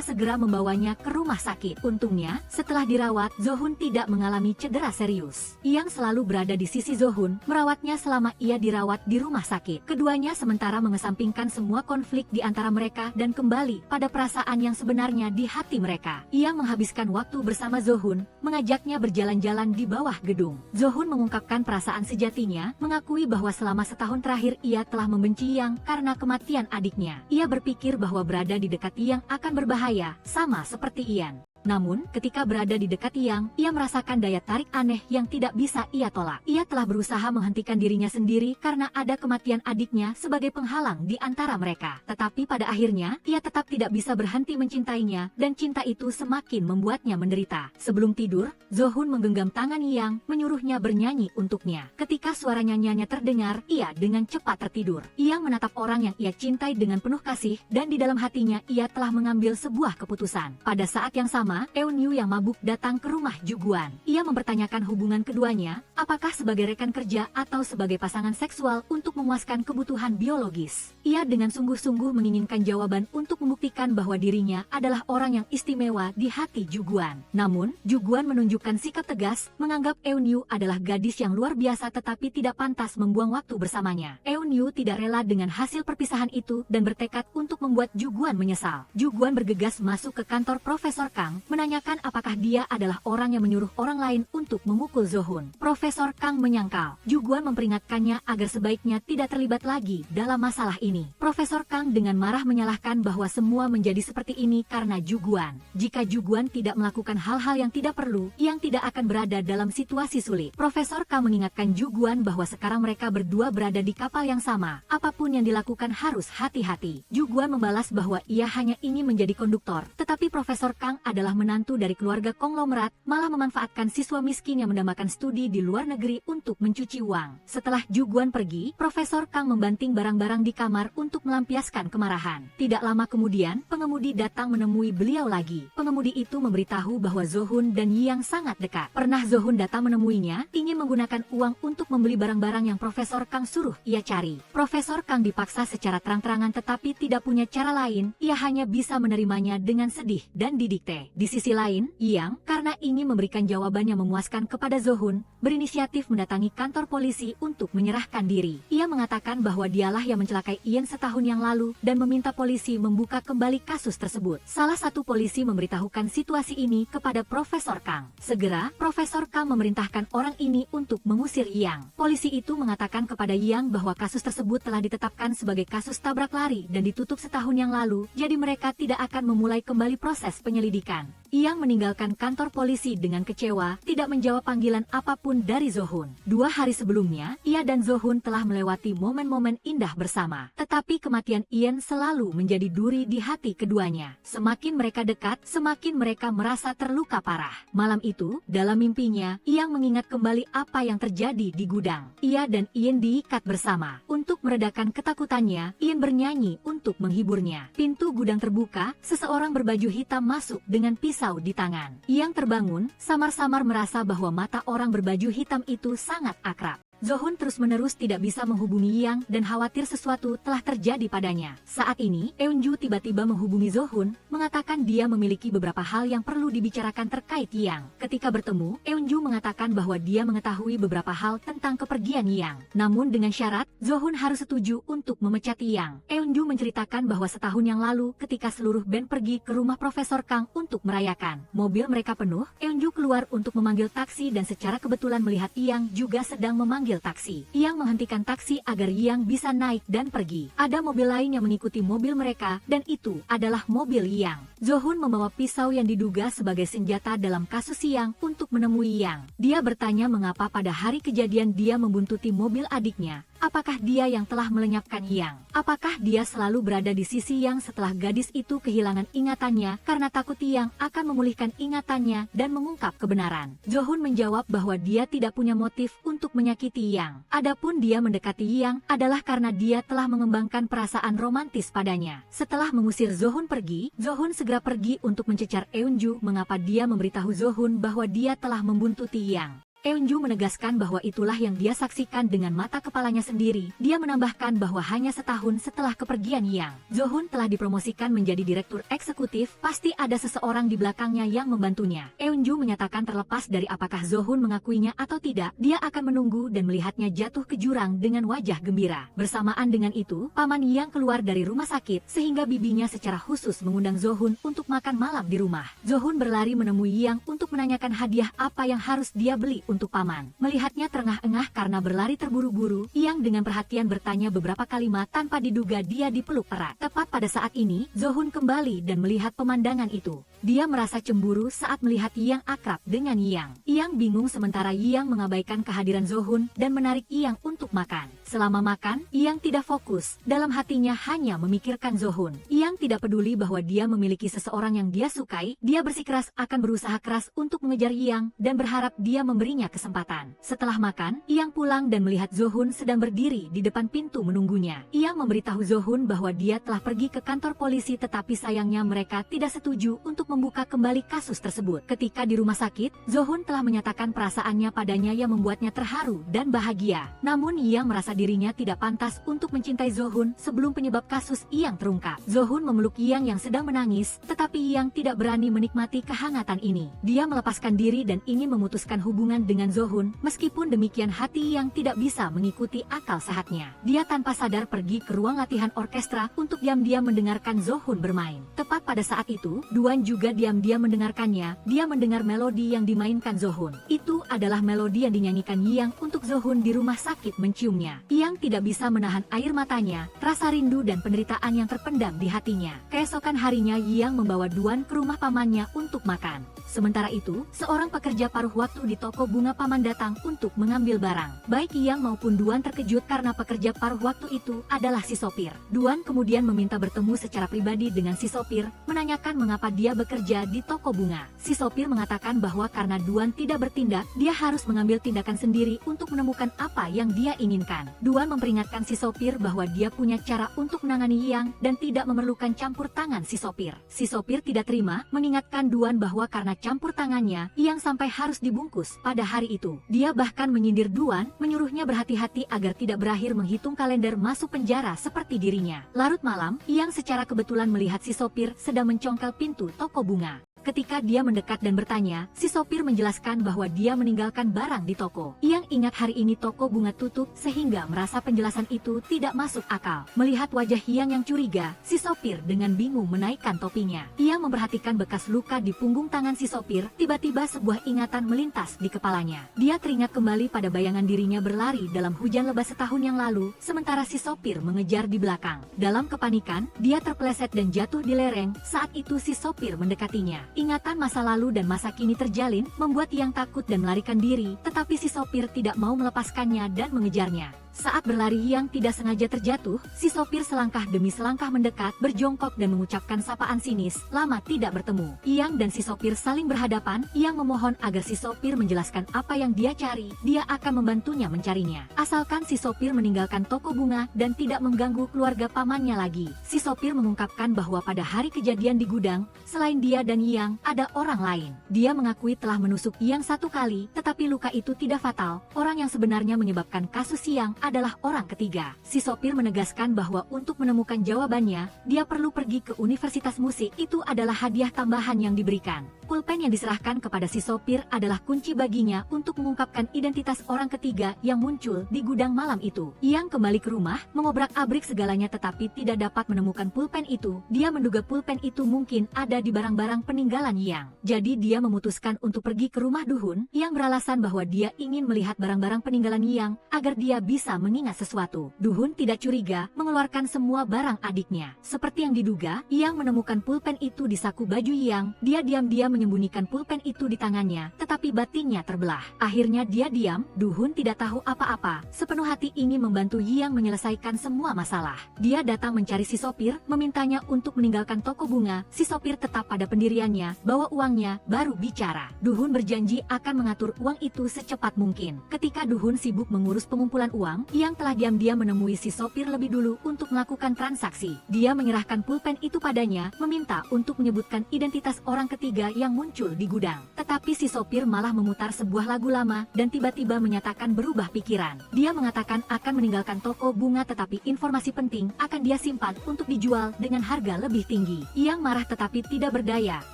segera membawanya ke rumah sakit. Untungnya, setelah dirawat, Zohun tidak mengalami cedera serius. Yang selalu berada di sisi Zohun, merawatnya selama ia dirawat di rumah sakit. Keduanya sementara mengesampingkan semua konflik di antara mereka dan kembali pada perasaan yang sebenarnya di hati mereka. Ia menghabiskan waktu bersama Zohun, mengajaknya berjalan-jalan di bawah gedung. Zohun mengungkapkan perasaan sejatinya, mengakui bahwa selama setahun terakhir ia telah membenci Yang karena kematian adiknya. Ia berpikir bahwa berada di dekat Yang akan berbahaya, sama seperti Ian. Namun, ketika berada di dekat Yang, ia merasakan daya tarik aneh yang tidak bisa ia tolak. Ia telah berusaha menghentikan dirinya sendiri karena ada kematian adiknya sebagai penghalang di antara mereka. Tetapi pada akhirnya, ia tetap tidak bisa berhenti mencintainya, dan cinta itu semakin membuatnya menderita. Sebelum tidur, Zohun menggenggam tangan Yang, menyuruhnya bernyanyi untuknya. Ketika suara nyanyiannya terdengar, ia dengan cepat tertidur. Yang menatap orang yang ia cintai dengan penuh kasih, dan di dalam hatinya ia telah mengambil sebuah keputusan. Pada saat yang sama, Eunyu yang mabuk datang ke rumah Juguan. Ia mempertanyakan hubungan keduanya, apakah sebagai rekan kerja atau sebagai pasangan seksual untuk memuaskan kebutuhan biologis. Ia dengan sungguh-sungguh menginginkan jawaban untuk membuktikan bahwa dirinya adalah orang yang istimewa di hati Juguan. Namun, Juguan menunjukkan sikap tegas, menganggap Eunyu adalah gadis yang luar biasa tetapi tidak pantas membuang waktu bersamanya. Eunyu tidak rela dengan hasil perpisahan itu dan bertekad untuk membuat Juguan menyesal. Juguan bergegas masuk ke kantor Profesor Kang, menanyakan apakah dia adalah orang yang menyuruh orang lain untuk memukul Zohun. Profesor Kang menyangkal. Juguan memperingatkannya agar sebaiknya tidak terlibat lagi dalam masalah ini. Profesor Kang dengan marah menyalahkan bahwa semua menjadi seperti ini karena Juguan. Jika Juguan tidak melakukan hal-hal yang tidak perlu, yang tidak akan berada dalam situasi sulit. Profesor Kang mengingatkan Juguan bahwa sekarang mereka berdua berada di kapal yang sama. Apapun yang dilakukan harus hati-hati. Juguan membalas bahwa ia hanya ingin menjadi konduktor, tetapi Profesor Kang adalah menantu dari keluarga konglomerat, malah memanfaatkan siswa miskin yang mendambakan studi di luar negeri untuk mencuci uang. Setelah Ju Guan pergi, Profesor Kang membanting barang-barang di kamar untuk melampiaskan kemarahan. Tidak lama kemudian, pengemudi datang menemui beliau lagi. Pengemudi itu memberitahu bahwa Zohun dan Yang sangat dekat. Pernah Zohun datang menemuinya, ingin menggunakan uang untuk membeli barang-barang yang Profesor Kang suruh ia cari. Profesor Kang dipaksa secara terang-terangan tetapi tidak punya cara lain, ia hanya bisa menerimanya dengan sedih dan didikte. Di sisi lain, Yang, karena ingin memberikan jawaban yang memuaskan kepada Zohun, berinisiatif mendatangi kantor polisi untuk menyerahkan diri. Ia mengatakan bahwa dialah yang mencelakai Ian setahun yang lalu dan meminta polisi membuka kembali kasus tersebut. Salah satu polisi memberitahukan situasi ini kepada Profesor Kang. Segera, Profesor Kang memerintahkan orang ini untuk mengusir Yang. Polisi itu mengatakan kepada Yang bahwa kasus tersebut telah ditetapkan sebagai kasus tabrak lari dan ditutup setahun yang lalu, jadi mereka tidak akan memulai kembali proses penyelidikan. Yang meninggalkan kantor polisi dengan kecewa, tidak menjawab panggilan apapun dari Zohun. 2 hari sebelumnya, ia dan Zohun telah melewati momen-momen indah bersama. Tetapi kematian Ian selalu menjadi duri di hati keduanya. Semakin mereka dekat, semakin mereka merasa terluka parah. Malam itu, dalam mimpinya, Yang mengingat kembali apa yang terjadi di gudang. Ia dan Ian diikat bersama. Untuk meredakan ketakutannya, Ian bernyanyi untuk menghiburnya. Pintu gudang terbuka, seseorang berbaju hitam masuk dengan pisau di tangan. Yang terbangun, samar-samar merasa bahwa mata orang berbaju hitam itu sangat akrab. Zohun terus-menerus tidak bisa menghubungi Yang dan khawatir sesuatu telah terjadi padanya. Saat ini, Eunju tiba-tiba menghubungi Zohun, mengatakan dia memiliki beberapa hal yang perlu dibicarakan terkait Yang. Ketika bertemu, Eunju mengatakan bahwa dia mengetahui beberapa hal tentang kepergian Yang. Namun dengan syarat, Zohun harus setuju untuk memecat Yang. Eunju menceritakan bahwa setahun yang lalu ketika seluruh band pergi ke rumah Profesor Kang untuk merayakan. Mobil mereka penuh, Eunju keluar untuk memanggil taksi dan secara kebetulan melihat Yang juga sedang memanggil taksi. Yang menghentikan taksi agar Yang bisa naik dan pergi. Ada mobil lain yang mengikuti mobil mereka, dan itu adalah mobil Yang. Zohun membawa pisau yang diduga sebagai senjata dalam kasus Yang untuk menemui Yang. Dia bertanya mengapa pada hari kejadian dia membuntuti mobil adiknya. Apakah dia yang telah melenyapkan Yang? Apakah dia selalu berada di sisi Yang setelah gadis itu kehilangan ingatannya karena takut Yang akan memulihkan ingatannya dan mengungkap kebenaran? Zohun menjawab bahwa dia tidak punya motif untuk menyakiti Yang. Adapun dia mendekati Yang adalah karena dia telah mengembangkan perasaan romantis padanya. Setelah mengusir Zohun pergi, Zohun segera pergi untuk mencecar Eunju mengapa dia memberitahu Zohun bahwa dia telah membuntuti Yang. Eunju menegaskan bahwa itulah yang dia saksikan dengan mata kepalanya sendiri. Dia menambahkan bahwa hanya setahun setelah kepergian Yang, Zohun telah dipromosikan menjadi direktur eksekutif, pasti ada seseorang di belakangnya yang membantunya. Eunju menyatakan terlepas dari apakah Zohun mengakuinya atau tidak, dia akan menunggu dan melihatnya jatuh ke jurang dengan wajah gembira. Bersamaan dengan itu, paman Yang keluar dari rumah sakit, sehingga bibinya secara khusus mengundang Zohun untuk makan malam di rumah. Zohun berlari menemui Yang untuk menanyakan hadiah apa yang harus dia beli untuk paman. Melihatnya terengah-engah karena berlari terburu-buru, Yang dengan perhatian bertanya beberapa kalimat tanpa diduga dia dipeluk erat. Tepat pada saat ini, Zohun kembali dan melihat pemandangan itu. Dia merasa cemburu saat melihat Yang akrab dengan Yang. Yang bingung sementara Yang mengabaikan kehadiran Zohun dan menarik Yang untuk makan. Selama makan, Yang tidak fokus. Dalam hatinya hanya memikirkan Zohun. Yang tidak peduli bahwa dia memiliki seseorang yang dia sukai. Dia bersikeras akan berusaha keras untuk mengejar Yang dan berharap dia memberinya kesempatan. Setelah makan, Yang pulang dan melihat Zohun sedang berdiri di depan pintu menunggunya. Yang memberitahu Zohun bahwa dia telah pergi ke kantor polisi tetapi sayangnya mereka tidak setuju untuk membuka kembali kasus tersebut. Ketika di rumah sakit, Zohun telah menyatakan perasaannya padanya yang membuatnya terharu dan bahagia. Namun Yang merasa dirinya tidak pantas untuk mencintai Zohun sebelum penyebab kasus Yang terungkap. Zohun memeluk Yang yang sedang menangis, tetapi Yang tidak berani menikmati kehangatan ini. Dia melepaskan diri dan ingin memutuskan hubungan dengan Zohun, meskipun demikian hati Yang tidak bisa mengikuti akal sehatnya. Dia tanpa sadar pergi ke ruang latihan orkestra untuk diam-diam mendengarkan Zohun bermain. Tepat pada saat itu, Duan juga diam-diam mendengarkannya. Dia mendengar melodi yang dimainkan Zohun. Itu adalah melodi yang dinyanyikan Yang untuk Zohun di rumah sakit menciumnya. Yang tidak bisa menahan air matanya, rasa rindu dan penderitaan yang terpendam di hatinya. Keesokan harinya Yang membawa Duan ke rumah pamannya untuk makan. Sementara itu, seorang pekerja paruh waktu di toko bunga paman datang untuk mengambil barang. Baik Yang maupun Duan terkejut karena pekerja paruh waktu itu adalah si sopir. Duan kemudian meminta bertemu secara pribadi dengan si sopir, menanyakan mengapa dia bekerja di toko bunga. Si sopir mengatakan bahwa karena Duan tidak bertindak, dia harus mengambil tindakan sendiri untuk menemukan apa yang dia inginkan. Duan memperingatkan si sopir bahwa dia punya cara untuk menangani Yang dan tidak memerlukan campur tangan si sopir. Si sopir tidak terima, mengingatkan Duan bahwa karena campur tangannya, Yang sampai harus dibungkus pada hari itu. Dia bahkan menyindir Duan, menyuruhnya berhati-hati agar tidak berakhir menghitung kalender masuk penjara seperti dirinya. Larut malam, Yang secara kebetulan melihat si sopir sedang mencongkel pintu toko bunga. Ketika dia mendekat dan bertanya, si sopir menjelaskan bahwa dia meninggalkan barang di toko. Yang ingat hari ini toko bunga tutup sehingga merasa penjelasan itu tidak masuk akal. Melihat wajah Yang yang curiga, si sopir dengan bingung menaikkan topinya. Yang memperhatikan bekas luka di punggung tangan si sopir, tiba-tiba sebuah ingatan melintas di kepalanya. Dia teringat kembali pada bayangan dirinya berlari dalam hujan lebat setahun yang lalu, sementara si sopir mengejar di belakang. Dalam kepanikan, dia terpeleset dan jatuh di lereng. Saat itu si sopir mendekatinya. Ingatan masa lalu dan masa kini terjalin, membuat Yang takut dan melarikan diri, tetapi si sopir tidak mau melepaskannya dan mengejarnya. Saat berlari Yang tidak sengaja terjatuh, si sopir selangkah demi selangkah mendekat, berjongkok dan mengucapkan sapaan sinis, lama tidak bertemu. Yang dan si sopir saling berhadapan, Yang memohon agar si sopir menjelaskan apa yang dia cari, dia akan membantunya mencarinya. Asalkan si sopir meninggalkan toko bunga dan tidak mengganggu keluarga pamannya lagi. Si sopir mengungkapkan bahwa pada hari kejadian di gudang, selain dia dan Yang, ada orang lain. Dia mengakui telah menusuk Yang 1 kali, tetapi luka itu tidak fatal. Orang yang sebenarnya menyebabkan kasus Yang adalah orang ketiga. Si sopir menegaskan bahwa untuk menemukan jawabannya, dia perlu pergi ke Universitas Musik. Itu adalah hadiah tambahan yang diberikan. Pulpen yang diserahkan kepada si sopir adalah kunci baginya untuk mengungkapkan identitas orang ketiga yang muncul di gudang malam itu. Yang kembali ke rumah, mengobrak-abrik segalanya tetapi tidak dapat menemukan pulpen itu. Dia menduga pulpen itu mungkin ada di barang-barang peninggalan Yang. Jadi dia memutuskan untuk pergi ke rumah Duhun, yang beralasan bahwa dia ingin melihat barang-barang peninggalan Yang agar dia bisa mengingat sesuatu. Duhun tidak curiga, mengeluarkan semua barang adiknya. Seperti yang diduga, Yang menemukan pulpen itu di saku baju Yang. Dia diam-diam menyembunyikan pulpen itu di tangannya, tetapi batinnya terbelah. Akhirnya dia diam. Duhun tidak tahu apa-apa, sepenuh hati ingin membantu Yang menyelesaikan semua masalah. Dia datang mencari si sopir, memintanya untuk meninggalkan toko bunga. Si sopir tetap pada pendiriannya, bawa uangnya, baru bicara. Duhun berjanji akan mengatur uang itu secepat mungkin. Ketika Duhun sibuk mengurus pengumpulan uang, Yang telah diam-diam menemui si sopir lebih dulu untuk melakukan transaksi. Dia menyerahkan pulpen itu padanya, meminta untuk menyebutkan identitas orang ketiga yang muncul di gudang. Tetapi si sopir malah memutar sebuah lagu lama dan tiba-tiba menyatakan berubah pikiran. Dia mengatakan akan meninggalkan toko bunga tetapi informasi penting akan dia simpan untuk dijual dengan harga lebih tinggi. Yang marah tetapi tidak berdaya.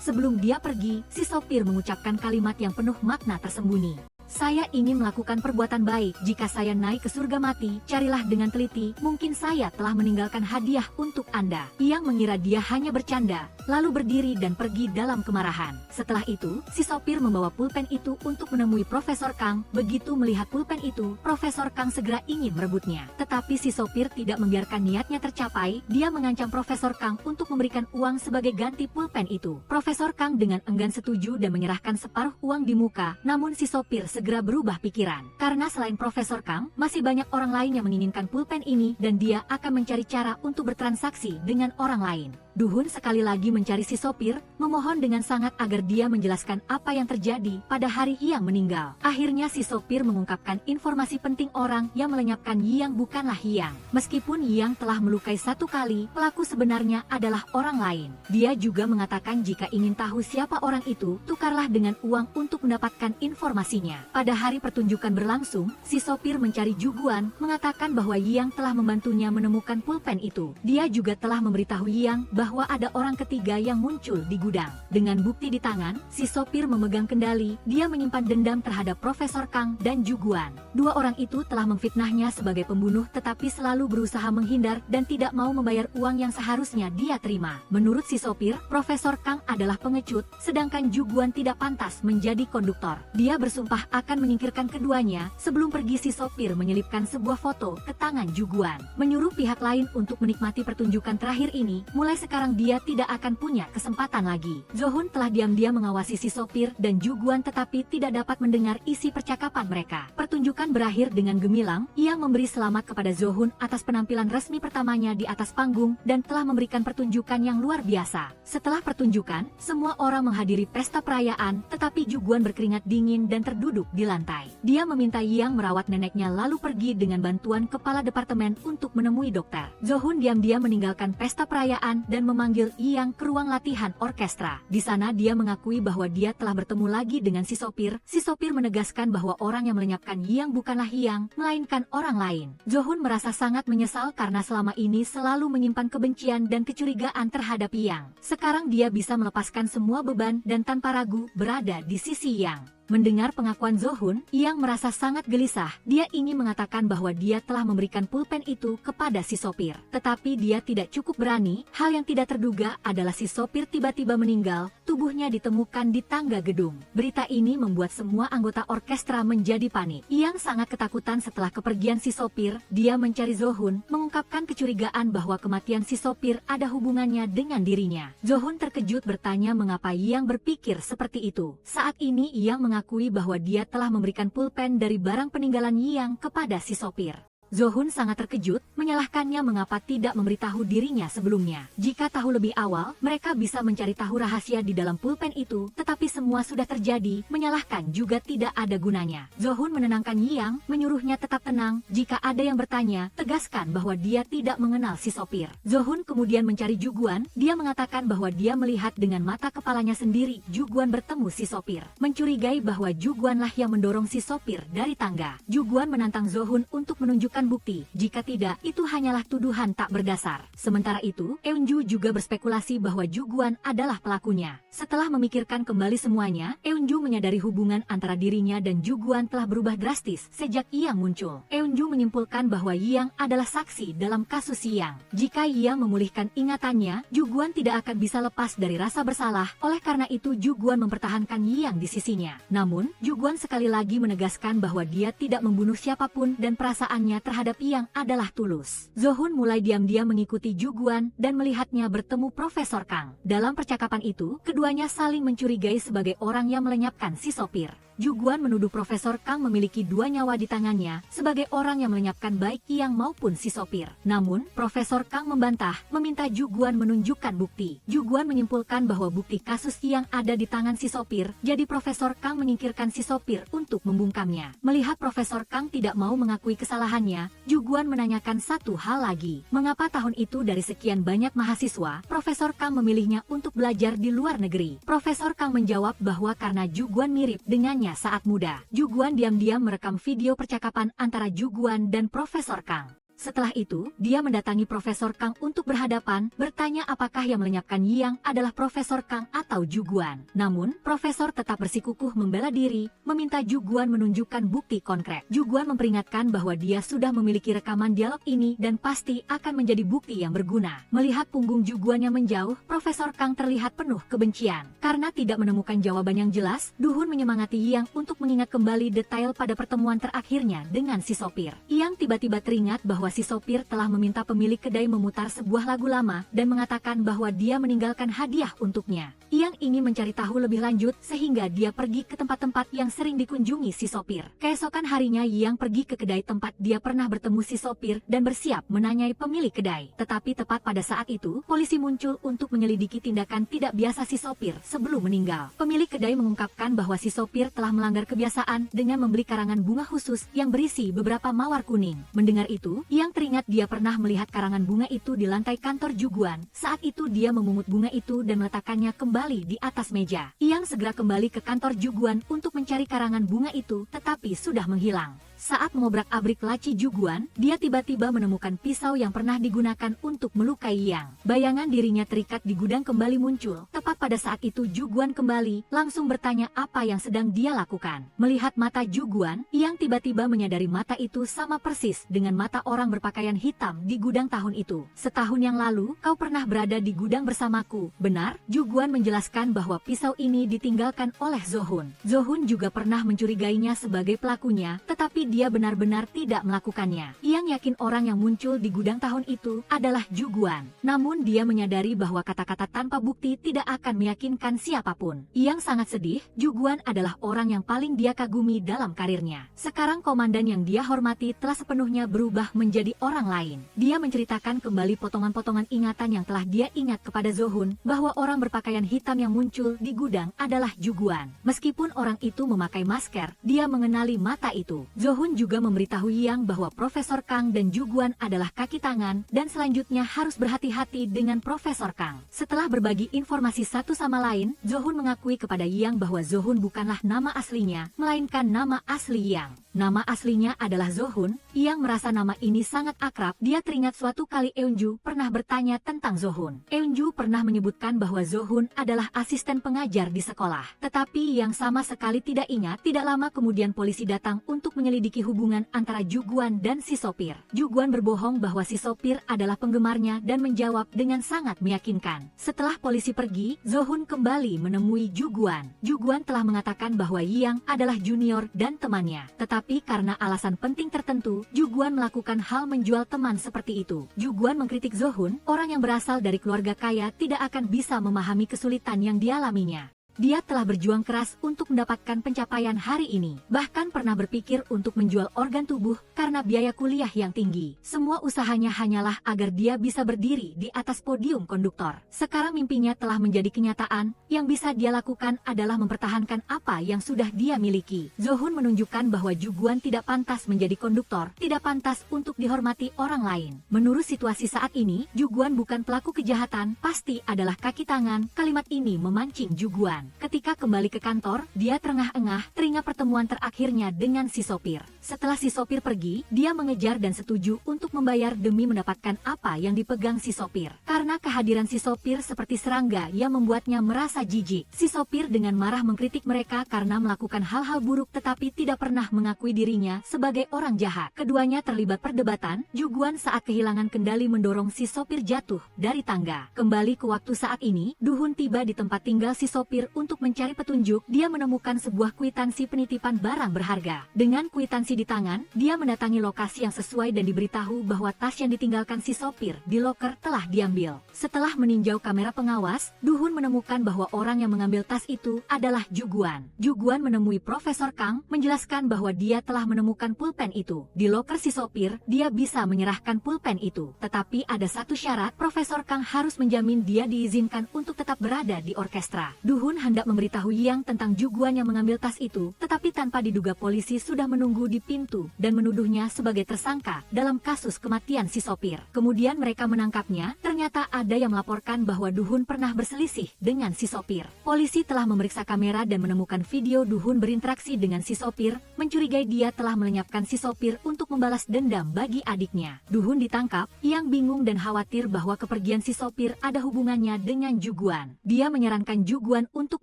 Sebelum dia pergi, si sopir mengucapkan kalimat yang penuh makna tersembunyi. Saya ingin melakukan perbuatan baik. Jika saya naik ke surga mati, carilah dengan teliti. Mungkin saya telah meninggalkan hadiah untuk Anda. Yang mengira dia hanya bercanda, lalu berdiri dan pergi dalam kemarahan. Setelah itu, si sopir membawa pulpen itu untuk menemui Profesor Kang. Begitu melihat pulpen itu, Profesor Kang segera ingin merebutnya. Tetapi si sopir tidak membiarkan niatnya tercapai. Dia mengancam Profesor Kang untuk memberikan uang sebagai ganti pulpen itu. Profesor Kang dengan enggan setuju dan menyerahkan separuh uang di muka. Namun si sopir segera berubah pikiran. Karena selain Profesor Kang, masih banyak orang lain yang menginginkan pulpen ini dan dia akan mencari cara untuk bertransaksi dengan orang lain. Duhun sekali lagi mencari si sopir, memohon dengan sangat agar dia menjelaskan apa yang terjadi pada hari Yang meninggal. Akhirnya si sopir mengungkapkan informasi penting orang yang melenyapkan Yang bukanlah Yang. Meskipun Yang telah melukai 1 kali, pelaku sebenarnya adalah orang lain. Dia juga mengatakan jika ingin tahu siapa orang itu, tukarlah dengan uang untuk mendapatkan informasinya. Pada hari pertunjukan berlangsung, si sopir mencari Juguan, mengatakan bahwa Yang telah membantunya menemukan pulpen itu. Dia juga telah memberitahu Yang bahwa ada orang ketiga yang muncul di gudang. Dengan bukti di tangan, si sopir memegang kendali, dia menyimpan dendam terhadap Profesor Kang dan Ju Guan. Dua orang itu telah memfitnahnya sebagai pembunuh tetapi selalu berusaha menghindar dan tidak mau membayar uang yang seharusnya dia terima. Menurut si sopir, Profesor Kang adalah pengecut, sedangkan Ju Guan tidak pantas menjadi konduktor. Dia bersumpah akan menyingkirkan keduanya. Sebelum pergi, si sopir menyelipkan sebuah foto ke tangan Ju Guan, menyuruh pihak lain untuk menikmati pertunjukan terakhir ini. Mulai sekarang dia tidak akan punya kesempatan lagi. Zo-hun telah diam-diam mengawasi si sopir dan Ju Guan tetapi tidak dapat mendengar isi percakapan mereka. Pertunjukan berakhir dengan gemilang. Yang memberi selamat kepada Zo-hun atas penampilan resmi pertamanya di atas panggung dan telah memberikan pertunjukan yang luar biasa. Setelah pertunjukan, semua orang menghadiri pesta perayaan, tetapi Ju Guan berkeringat dingin dan terduduk di lantai. Dia meminta Yang merawat neneknya lalu pergi dengan bantuan kepala departemen untuk menemui dokter. Zo-hun diam-diam meninggalkan pesta perayaan dan memanggil Yang ke ruang latihan orkestra. Di sana dia mengakui bahwa dia telah bertemu lagi dengan si sopir. Si sopir menegaskan bahwa orang yang melenyapkan Yang bukanlah Yang, melainkan orang lain. Zo-hun merasa sangat menyesal karena selama ini selalu menyimpan kebencian dan kecurigaan terhadap Yang. Sekarang dia bisa melepaskan semua beban dan tanpa ragu berada di sisi Yang. Mendengar pengakuan Zo-hun, Yang merasa sangat gelisah. Dia ingin mengatakan bahwa dia telah memberikan pulpen itu kepada si sopir. Tetapi dia tidak cukup berani. Hal yang tidak terduga adalah si sopir tiba-tiba meninggal. Tubuhnya ditemukan di tangga gedung. Berita ini membuat semua anggota orkestra menjadi panik. Yang sangat ketakutan setelah kepergian si sopir. Dia mencari Zo-hun, mengungkapkan kecurigaan bahwa kematian si sopir ada hubungannya dengan dirinya. Zo-hun terkejut bertanya mengapa Yang berpikir seperti itu. Saat ini Yang mengakui bahwa dia telah memberikan pulpen dari barang peninggalan Yang kepada si sopir. Zo-hun sangat terkejut, menyalahkannya mengapa tidak memberitahu dirinya sebelumnya. Jika tahu lebih awal, mereka bisa mencari tahu rahasia di dalam pulpen itu, tetapi semua sudah terjadi, menyalahkan juga tidak ada gunanya. Zo-hun menenangkan Yang, menyuruhnya tetap tenang. Jika ada yang bertanya, tegaskan bahwa dia tidak mengenal si sopir. Zo-hun kemudian mencari Ju Guan. Dia mengatakan bahwa dia melihat dengan mata kepalanya sendiri Ju Guan bertemu si sopir. Mencurigai bahwa Ju Guanlah yang mendorong si sopir dari tangga. Ju Guan menantang Zo-hun untuk menunjukkan bukti. Jika tidak, itu hanyalah tuduhan tak berdasar. Sementara itu, Eun-ju juga berspekulasi bahwa Ju Guan adalah pelakunya. Setelah memikirkan kembali semuanya, Eun-ju menyadari hubungan antara dirinya dan Ju Guan telah berubah drastis sejak Yang muncul. Eun-ju menyimpulkan bahwa Yang adalah saksi dalam kasus Yang. Jika Yang memulihkan ingatannya, Ju Guan tidak akan bisa lepas dari rasa bersalah. Oleh karena itu, Ju Guan mempertahankan Yang di sisinya. Namun, Ju Guan sekali lagi menegaskan bahwa dia tidak membunuh siapapun dan perasaannya terhadap Yang adalah tulus. Zo-hun mulai diam-diam mengikuti Ju Guan dan melihatnya bertemu Profesor Kang. Dalam percakapan itu, keduanya saling mencurigai sebagai orang yang melenyapkan si sopir. Ju Guan menuduh Profesor Kang memiliki dua nyawa di tangannya sebagai orang yang melenyapkan baik Yang maupun si sopir. Namun, Profesor Kang membantah, meminta Ju Guan menunjukkan bukti. Ju Guan menyimpulkan bahwa bukti kasus Yang ada di tangan si sopir, jadi Profesor Kang menyingkirkan si sopir untuk membungkamnya. Melihat Profesor Kang tidak mau mengakui kesalahannya, Ju Guan menanyakan satu hal lagi. Mengapa tahun itu dari sekian banyak mahasiswa, Profesor Kang memilihnya untuk belajar di luar negeri? Profesor Kang menjawab bahwa karena Ju Guan mirip dengannya saat muda. Ju Guan diam-diam merekam video percakapan antara Ju Guan dan Profesor Kang. Setelah itu, dia mendatangi Profesor Kang untuk berhadapan, bertanya apakah yang melenyapkan Yang adalah Profesor Kang atau Ju Guan. Namun, Profesor tetap bersikukuh membela diri, meminta Ju Guan menunjukkan bukti konkret. Ju Guan memperingatkan bahwa dia sudah memiliki rekaman dialog ini dan pasti akan menjadi bukti yang berguna. Melihat punggung Ju Guan yang menjauh, Profesor Kang terlihat penuh kebencian. Karena tidak menemukan jawaban yang jelas, Du-hun menyemangati Yang untuk mengingat kembali detail pada pertemuan terakhirnya dengan si sopir. Yang tiba-tiba teringat bahwa si sopir telah meminta pemilik kedai memutar sebuah lagu lama dan mengatakan bahwa dia meninggalkan hadiah untuknya. Yang ingin mencari tahu lebih lanjut sehingga dia pergi ke tempat-tempat yang sering dikunjungi si sopir. Keesokan harinya Yang pergi ke kedai tempat dia pernah bertemu si sopir dan bersiap menanyai pemilik kedai. Tetapi tepat pada saat itu, polisi muncul untuk menyelidiki tindakan tidak biasa si sopir sebelum meninggal. Pemilik kedai mengungkapkan bahwa si sopir telah melanggar kebiasaan dengan membeli karangan bunga khusus yang berisi beberapa mawar kuning. Mendengar itu, Yang teringat dia pernah melihat karangan bunga itu di lantai kantor Ju Guan. Saat itu dia memungut bunga itu dan meletakkannya kembali di atas meja. Yang segera kembali ke kantor Ju Guan untuk mencari karangan bunga itu, tetapi sudah menghilang. Saat mengobrak-abrik laci Juguan, dia tiba-tiba menemukan pisau yang pernah digunakan untuk melukai Yang. Bayangan dirinya terikat di gudang kembali muncul. Tepat pada saat itu Juguan kembali, langsung bertanya apa yang sedang dia lakukan. Melihat mata Juguan, Yang tiba-tiba menyadari mata itu sama persis dengan mata orang berpakaian hitam di gudang tahun itu. Setahun yang lalu, kau pernah berada di gudang bersamaku, benar? Juguan menjelaskan bahwa pisau ini ditinggalkan oleh Zohun. Zohun juga pernah mencurigainya sebagai pelakunya, tetapi dia benar-benar tidak melakukannya. Yang yakin orang yang muncul di gudang tahun itu adalah Juguan. Namun dia menyadari bahwa kata-kata tanpa bukti tidak akan meyakinkan siapapun. Yang sangat sedih, Juguan adalah orang yang paling dia kagumi dalam karirnya. Sekarang komandan yang dia hormati telah sepenuhnya berubah menjadi orang lain. Dia menceritakan kembali potongan-potongan ingatan yang telah dia ingat kepada Zohun, bahwa orang berpakaian hitam yang muncul di gudang adalah Juguan. Meskipun orang itu memakai masker, dia mengenali mata itu. Zohun juga memberitahu Yang bahwa Profesor Kang dan Juguan adalah kaki tangan, dan selanjutnya harus berhati-hati dengan Profesor Kang. Setelah berbagi informasi satu sama lain, Zohun mengakui kepada Yang bahwa Zohun bukanlah nama aslinya, melainkan nama asli Yang. Nama aslinya adalah Zohun. Yang merasa nama ini sangat akrab. Dia teringat suatu kali Eunju pernah bertanya tentang Zohun. Eunju pernah menyebutkan bahwa Zohun adalah asisten pengajar di sekolah. Tetapi Yang sama sekali tidak ingat. Tidak lama kemudian polisi datang untuk menyelidiki hubungan antara Juguan dan si sopir. Juguan berbohong bahwa si sopir adalah penggemarnya dan menjawab dengan sangat meyakinkan. Setelah polisi pergi, Zohun kembali menemui Juguan. Juguan telah mengatakan bahwa Yang adalah junior dan temannya. Tetapi karena alasan penting tertentu, Juguan melakukan hal menjual teman seperti itu. Juguan mengkritik Zohun, orang yang berasal dari keluarga kaya tidak akan bisa memahami kesulitan yang dialaminya. Dia telah berjuang keras untuk mendapatkan pencapaian hari ini. Bahkan pernah berpikir untuk menjual organ tubuh karena biaya kuliah yang tinggi. Semua usahanya hanyalah agar dia bisa berdiri di atas podium konduktor. Sekarang mimpinya telah menjadi kenyataan. Yang bisa dia lakukan adalah mempertahankan apa yang sudah dia miliki. Zohun menunjukkan bahwa Juguan tidak pantas menjadi konduktor, tidak pantas untuk dihormati orang lain. Menurut situasi saat ini, Juguan bukan pelaku kejahatan, pasti adalah kaki tangan. Kalimat ini memancing Juguan. Ketika kembali ke kantor, dia terengah-engah teringat pertemuan terakhirnya dengan si sopir. Setelah si sopir pergi, dia mengejar dan setuju untuk membayar demi mendapatkan apa yang dipegang si sopir. Karena kehadiran si sopir seperti serangga yang membuatnya merasa jijik. Si sopir dengan marah mengkritik mereka karena melakukan hal-hal buruk tetapi tidak pernah mengakui dirinya sebagai orang jahat. Keduanya terlibat perdebatan. Juguan saat kehilangan kendali mendorong si sopir jatuh dari tangga. Kembali ke waktu saat ini, Duhun tiba di tempat tinggal si sopir untuk mencari petunjuk. Dia menemukan sebuah kwitansi penitipan barang berharga. Dengan kwitansi di tangan, dia mendatangi lokasi yang sesuai dan diberitahu bahwa tas yang ditinggalkan si sopir di loker telah diambil. Setelah meninjau kamera pengawas, Duhun menemukan bahwa orang yang mengambil tas itu adalah Juguan. Juguan menemui Profesor Kang, menjelaskan bahwa dia telah menemukan pulpen itu. Di loker si sopir, dia bisa menyerahkan pulpen itu. Tetapi ada satu syarat, Profesor Kang harus menjamin dia diizinkan untuk tetap berada di orkestra. Duhun hendak memberitahu Yang tentang Juguan yang mengambil tas itu, tetapi tanpa diduga polisi sudah menunggu di pintu dan menuduhnya sebagai tersangka dalam kasus kematian si sopir. Kemudian mereka menangkapnya. Ternyata ada yang melaporkan bahwa Duhun pernah berselisih dengan si sopir. Polisi telah memeriksa kamera dan menemukan video Duhun berinteraksi dengan si sopir, mencurigai dia telah melenyapkan si sopir untuk membalas dendam bagi adiknya. Duhun ditangkap. Yang bingung dan khawatir bahwa kepergian si sopir ada hubungannya dengan Juguan. Dia menyarankan Juguan untuk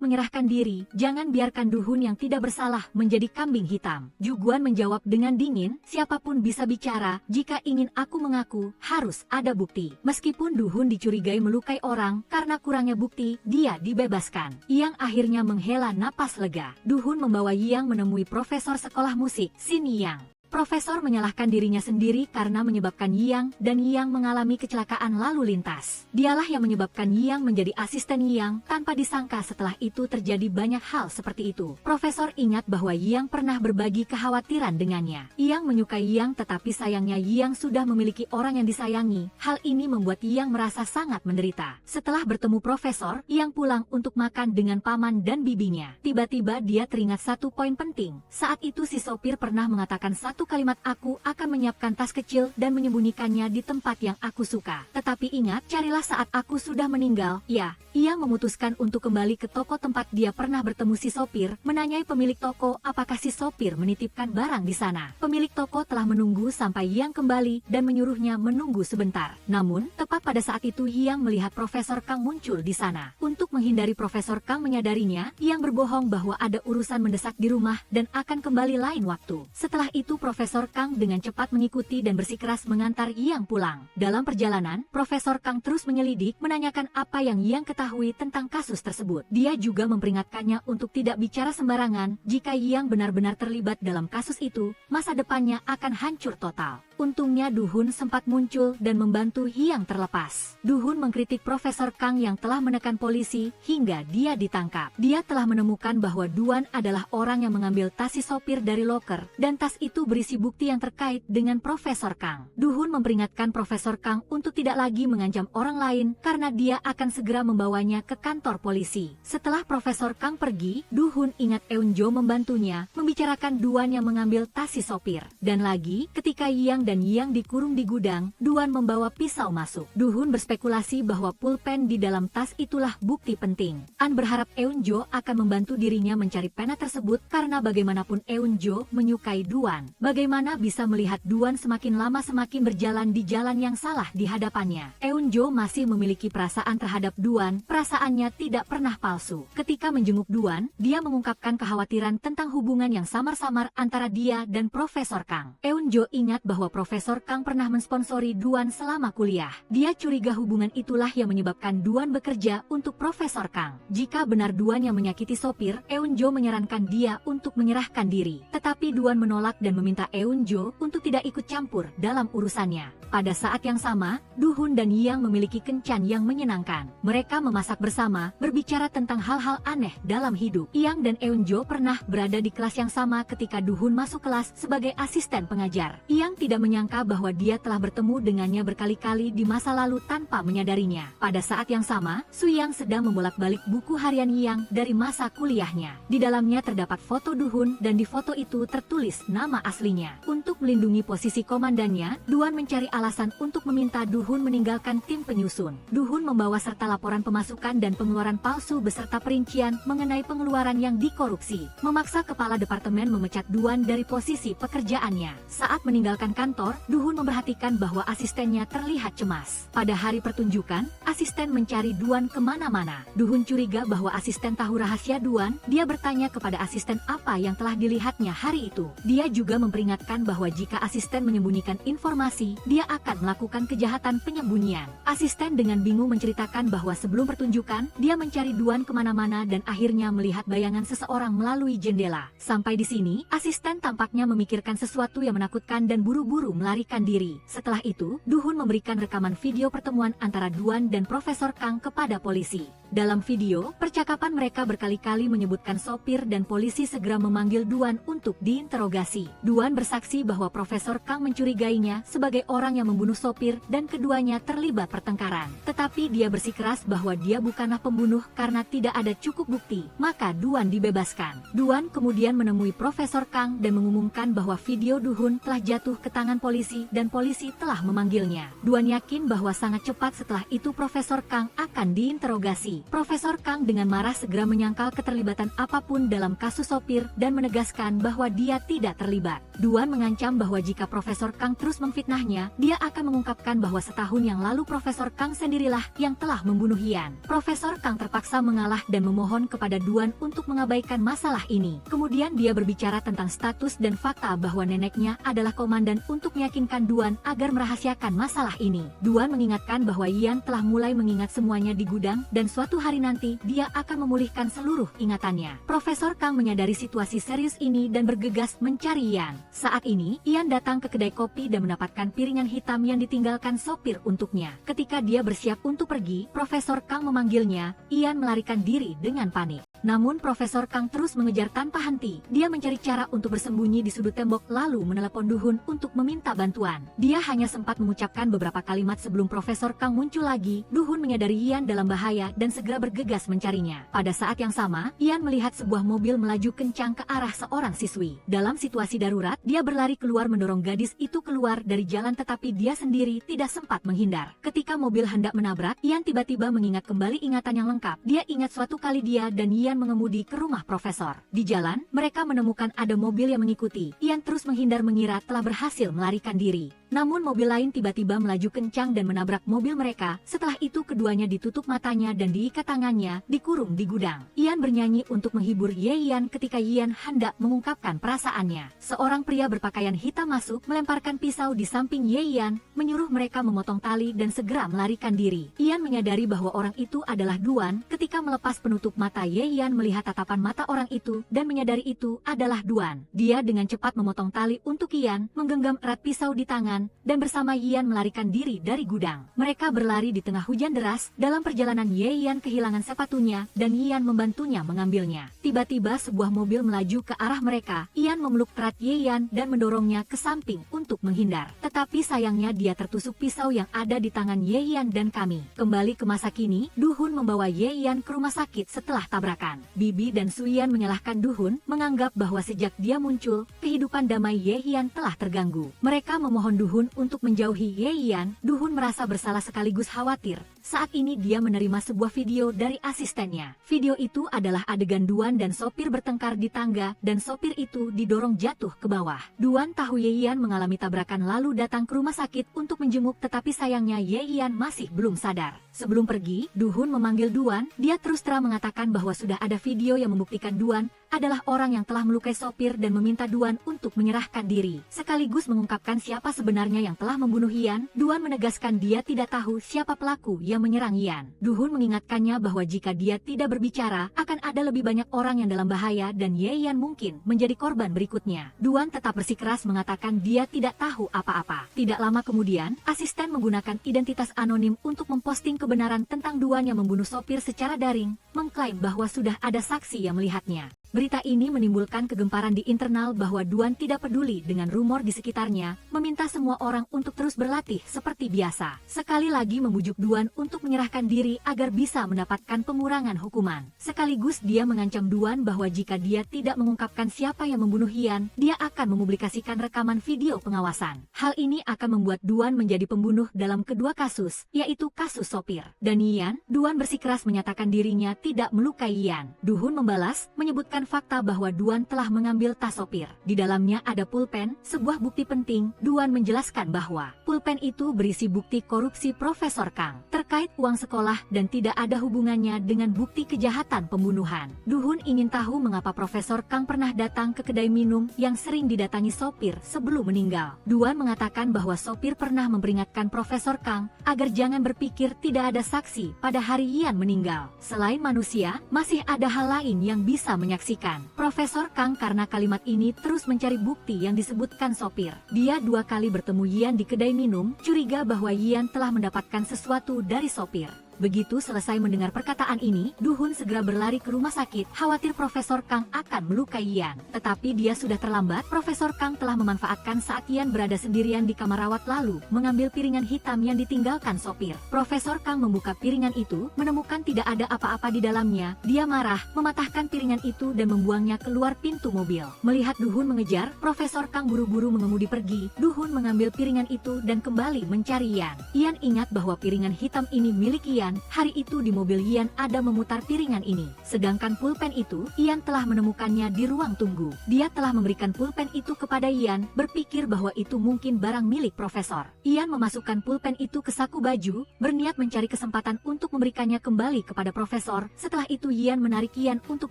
menyerahkan diri. Jangan biarkan Duhun yang tidak bersalah menjadi kambing hitam. Juguan menjawab dengan dingin, siapapun bisa bicara. Jika ingin aku mengaku, harus ada bukti. Meskipun Duhun dicurigai melukai orang, karena kurangnya bukti, dia dibebaskan. Yang akhirnya menghela napas lega. Duhun membawa Yang menemui profesor sekolah musik, Shin Yang. Profesor menyalahkan dirinya sendiri karena menyebabkan Yang dan Yang mengalami kecelakaan lalu lintas. Dialah yang menyebabkan Yang menjadi asisten Yang, tanpa disangka setelah itu terjadi banyak hal seperti itu. Profesor ingat bahwa Yang pernah berbagi kekhawatiran dengannya. Yang menyukai Yang tetapi sayangnya Yang sudah memiliki orang yang disayangi. Hal ini membuat Yang merasa sangat menderita. Setelah bertemu Profesor, Yang pulang untuk makan dengan paman dan bibinya. Tiba-tiba dia teringat satu poin penting. Saat itu si sopir pernah mengatakan satu satu kalimat aku akan menyiapkan tas kecil dan menyembunyikannya di tempat yang aku suka. Tetapi ingat, carilah saat aku sudah meninggal. Ya, ia memutuskan untuk kembali ke toko tempat dia pernah bertemu si sopir, menanyai pemilik toko apakah si sopir menitipkan barang di sana. Pemilik toko telah menunggu sampai Yang kembali dan menyuruhnya menunggu sebentar. Namun, tepat pada saat itu Yang melihat Profesor Kang muncul di sana. Untuk menghindari Profesor Kang menyadarinya, Yang berbohong bahwa ada urusan mendesak di rumah dan akan kembali lain waktu. Setelah itu Profesor Kang dengan cepat mengikuti dan bersikeras mengantar Yang pulang. Dalam perjalanan, Profesor Kang terus menyelidik, menanyakan apa yang Yang ketahui tentang kasus tersebut. Dia juga memperingatkannya untuk tidak bicara sembarangan. Jika Yang benar-benar terlibat dalam kasus itu, masa depannya akan hancur total. Untungnya Duhun sempat muncul dan membantu Yang terlepas. Duhun mengkritik Profesor Kang yang telah menekan polisi hingga dia ditangkap. Dia telah menemukan bahwa Duan adalah orang yang mengambil tas si sopir dari loker, dan tas itu berisi bukti yang terkait dengan Profesor Kang. Duhun memperingatkan Profesor Kang untuk tidak lagi mengancam orang lain karena dia akan segera membawanya ke kantor polisi. Setelah Profesor Kang pergi, Duhun ingat Eunjo membantunya membicarakan Duan yang mengambil tas si sopir. Dan lagi, ketika Yang dan Yang dikurung di gudang, Duan membawa pisau masuk. Duhun berspekulasi bahwa pulpen di dalam tas itulah bukti penting. An berharap Eunjo akan membantu dirinya mencari pena tersebut karena bagaimanapun Eunjo menyukai Duan. Bagaimana bisa melihat Duan semakin lama semakin berjalan di jalan yang salah di hadapannya. Eunjo masih memiliki perasaan terhadap Duan, perasaannya tidak pernah palsu. Ketika menjenguk Duan, dia mengungkapkan kekhawatiran tentang hubungan yang samar-samar antara dia dan Profesor Kang. Eunjo ingat bahwa Profesor Kang pernah mensponsori Duan selama kuliah. Dia curiga hubungan itulah yang menyebabkan Duan bekerja untuk Profesor Kang. Jika benar Duan yang menyakiti sopir, Eunjo menyarankan dia untuk menyerahkan diri. Tetapi Duan menolak dan meminta Eunjo untuk tidak ikut campur dalam urusannya. Pada saat yang sama, Duhun dan Yang memiliki kencan yang menyenangkan. Mereka memasak bersama, berbicara tentang hal-hal aneh dalam hidup. Yang dan Eunjo pernah berada di kelas yang sama ketika Duhun masuk kelas sebagai asisten pengajar. Yang tidak menyangka bahwa dia telah bertemu dengannya berkali-kali di masa lalu tanpa menyadarinya. Pada saat yang sama, Su Yang sedang membolak-balik buku harian Yang dari masa kuliahnya. Di dalamnya terdapat foto Duhun dan di foto itu tertulis nama aslinya. Untuk melindungi posisi komandannya, Duan mencari alasan untuk meminta Duhun meninggalkan tim penyusun. Duhun membawa serta laporan pemasukan dan pengeluaran palsu beserta perincian mengenai pengeluaran yang dikorupsi, memaksa kepala departemen memecat Duan dari posisi pekerjaannya. Saat meninggalkan kantor, Duhun memperhatikan bahwa asistennya terlihat cemas. Pada hari pertunjukan, asisten mencari Duan kemana-mana. Duhun curiga bahwa asisten tahu rahasia Duan. Dia bertanya kepada asisten apa yang telah dilihatnya hari itu. Dia juga memperingatkan bahwa jika asisten menyembunyikan informasi, dia akan melakukan kejahatan penyembunyian. Asisten dengan bingung menceritakan bahwa sebelum pertunjukan, dia mencari Duan kemana-mana dan akhirnya melihat bayangan seseorang melalui jendela. Sampai di sini, asisten tampaknya memikirkan sesuatu yang menakutkan dan buru-buru melarikan diri. Setelah itu, Duhun memberikan rekaman video pertemuan antara Duan dan Profesor Kang kepada polisi. Dalam video, percakapan mereka berkali-kali menyebutkan sopir dan polisi segera memanggil Duan untuk diinterogasi. Duan bersaksi bahwa Profesor Kang mencurigainya sebagai orang yang membunuh sopir dan keduanya terlibat pertengkaran. Tetapi dia bersikeras bahwa dia bukanlah pembunuh karena tidak ada cukup bukti, maka Duan dibebaskan. Duan kemudian menemui Profesor Kang dan mengumumkan bahwa video Duhun telah jatuh ke tangan polisi dan polisi telah memanggilnya. Duan yakin bahwa sangat cepat setelah itu Profesor Kang akan diinterogasi. Profesor Kang dengan marah segera menyangkal keterlibatan apapun dalam kasus sopir dan menegaskan bahwa dia tidak terlibat. Duan mengancam bahwa jika Profesor Kang terus memfitnahnya, dia akan mengungkapkan bahwa setahun yang lalu Profesor Kang sendirilah yang telah membunuh Yan. Profesor Kang terpaksa mengalah dan memohon kepada Duan untuk mengabaikan masalah ini. Kemudian dia berbicara tentang status dan fakta bahwa neneknya adalah komandan untuk meyakinkan Duan agar merahasiakan masalah ini. Duan mengingatkan bahwa Yan telah mulai mengingat semuanya di gudang dan suatu hari nanti dia akan memulihkan seluruh ingatannya. Profesor Kang menyadari situasi serius ini dan bergegas mencari Yan. Saat ini, Yan datang ke kedai kopi dan mendapatkan piringan hitam yang ditinggalkan sopir untuknya. Ketika dia bersiap untuk pergi, Profesor Kang memanggilnya. Yan melarikan diri dengan panik. Namun Profesor Kang terus mengejar tanpa henti. Dia mencari cara untuk bersembunyi di sudut tembok lalu menelepon Duhun untuk meminta bantuan. Dia hanya sempat mengucapkan beberapa kalimat sebelum Profesor Kang muncul lagi. Duhun menyadari Yan dalam bahaya dan segera bergegas mencarinya. Pada saat yang sama, Yan melihat sebuah mobil melaju kencang ke arah seorang siswi. Dalam situasi darurat, darurat, dia berlari keluar mendorong gadis itu keluar dari jalan, tetapi dia sendiri tidak sempat menghindar. Ketika mobil hendak menabrak, Ian tiba-tiba mengingat kembali ingatan yang lengkap. Dia ingat suatu kali dia dan Ian mengemudi ke rumah profesor. Di jalan, mereka menemukan ada mobil yang mengikuti. Ian terus menghindar mengira telah berhasil melarikan diri. Namun mobil lain tiba-tiba melaju kencang dan menabrak mobil mereka. Setelah itu keduanya ditutup matanya dan diikat tangannya, dikurung di gudang. Ian bernyanyi untuk menghibur Ye Yan ketika Ian hendak mengungkapkan perasaannya. Seorang pria berpakaian hitam masuk, melemparkan pisau di samping Ye Yan, menyuruh mereka memotong tali dan segera melarikan diri. Ian menyadari bahwa orang itu adalah Duan. Ketika melepas penutup mata, Ye Yan melihat tatapan mata orang itu dan menyadari itu adalah Duan. Dia dengan cepat memotong tali untuk Ian, menggenggam erat pisau di tangan, dan bersama Ian melarikan diri dari gudang. Mereka berlari di tengah hujan deras. Dalam perjalanan Ye Yan kehilangan sepatunya dan Ian membantunya mengambilnya. Tiba-tiba sebuah mobil melaju ke arah mereka. Ian memeluk erat Ye Yan dan mendorongnya ke samping untuk menghindar. Tetapi sayangnya dia tertusuk pisau yang ada di tangan Ye Yan dan kami. Kembali ke masa kini, Du-hun membawa Ye Yan ke rumah sakit setelah tabrakan. Bibi dan Su-yeon menyalahkan Du-hun, menganggap bahwa sejak dia muncul, kehidupan damai Ye Yan telah terganggu. Mereka memohon Du-hun untuk menjauhi Ye Yan. Du-hun merasa bersalah sekaligus khawatir. Saat ini dia menerima sebuah video dari asistennya. Video itu adalah adegan Duan dan sopir bertengkar di tangga dan sopir itu didorong jatuh ke bawah. Duan tahu Ye Yan mengalami tabrakan lalu datang ke rumah sakit untuk menjenguk, tetapi sayangnya Ye Yan masih belum sadar. Sebelum pergi, Du-hun memanggil Duan. Dia terus terang mengatakan bahwa sudah ada video yang membuktikan Duan adalah orang yang telah melukai sopir dan meminta Duan untuk menyerahkan diri. Sekaligus mengungkapkan siapa sebenarnya yang telah membunuh Ian. Duan menegaskan dia tidak tahu siapa pelaku yang menyerang Ian. Du-hun mengingatkannya bahwa jika dia tidak berbicara, akan ada lebih banyak orang yang dalam bahaya dan Ye Yan mungkin menjadi korban berikutnya. Duan tetap bersikeras mengatakan dia tidak tahu apa-apa. Tidak lama kemudian, asisten menggunakan identitas anonim untuk memposting kebenaran tentang Duan yang membunuh sopir secara daring, mengklaim bahwa sudah ada saksi yang melihatnya. Berita ini menimbulkan kegemparan di internal bahwa Duan tidak peduli dengan rumor di sekitarnya, meminta semua orang untuk terus berlatih seperti biasa. Sekali lagi membujuk Duan untuk menyerahkan diri agar bisa mendapatkan pengurangan hukuman. Sekaligus dia mengancam Duan bahwa jika dia tidak mengungkapkan siapa yang membunuh Ian, dia akan mempublikasikan rekaman video pengawasan. Hal ini akan membuat Duan menjadi pembunuh dalam kedua kasus, yaitu kasus sopir dan Ian. Duan bersikeras menyatakan dirinya tidak melukai Ian. Du-hun membalas, menyebutkan fakta bahwa Duan telah mengambil tas sopir. Di dalamnya ada pulpen, sebuah bukti penting. Duan menjelaskan bahwa pulpen itu berisi bukti korupsi Profesor Kang terkait uang sekolah dan tidak ada hubungannya dengan bukti kejahatan pembunuhan. Du-hun ingin tahu mengapa Profesor Kang pernah datang ke kedai minum yang sering didatangi sopir sebelum meninggal. Duan mengatakan bahwa sopir pernah memperingatkan Profesor Kang agar jangan berpikir tidak ada saksi pada hari Ian meninggal. Selain manusia, masih ada hal lain yang bisa menyaksikan Profesor Kang karena kalimat ini terus mencari bukti yang disebutkan sopir. Dia 2 kali bertemu Ian di kedai minum, curiga bahwa Ian telah mendapatkan sesuatu dari sopir. Begitu selesai mendengar perkataan ini, Du-hun segera berlari ke rumah sakit, khawatir Profesor Kang akan melukai Ian. Tetapi dia sudah terlambat. Profesor Kang telah memanfaatkan saat Ian berada sendirian di kamar rawat lalu mengambil piringan hitam yang ditinggalkan sopir. Profesor Kang membuka piringan itu, menemukan tidak ada apa-apa di dalamnya. Dia marah, mematahkan piringan itu dan membuangnya keluar pintu mobil. Melihat Du-hun mengejar, Profesor Kang buru-buru mengemudi pergi. Du-hun mengambil piringan itu dan kembali mencari Ian. Ian ingat bahwa piringan hitam ini milik Ian. Hari itu di mobil Ian ada memutar piringan ini. Sedangkan pulpen itu, Ian telah menemukannya di ruang tunggu. Dia telah memberikan pulpen itu kepada Ian, berpikir bahwa itu mungkin barang milik Profesor. Ian memasukkan pulpen itu ke saku baju, berniat mencari kesempatan untuk memberikannya kembali kepada Profesor. Setelah itu Ian menarik Ian untuk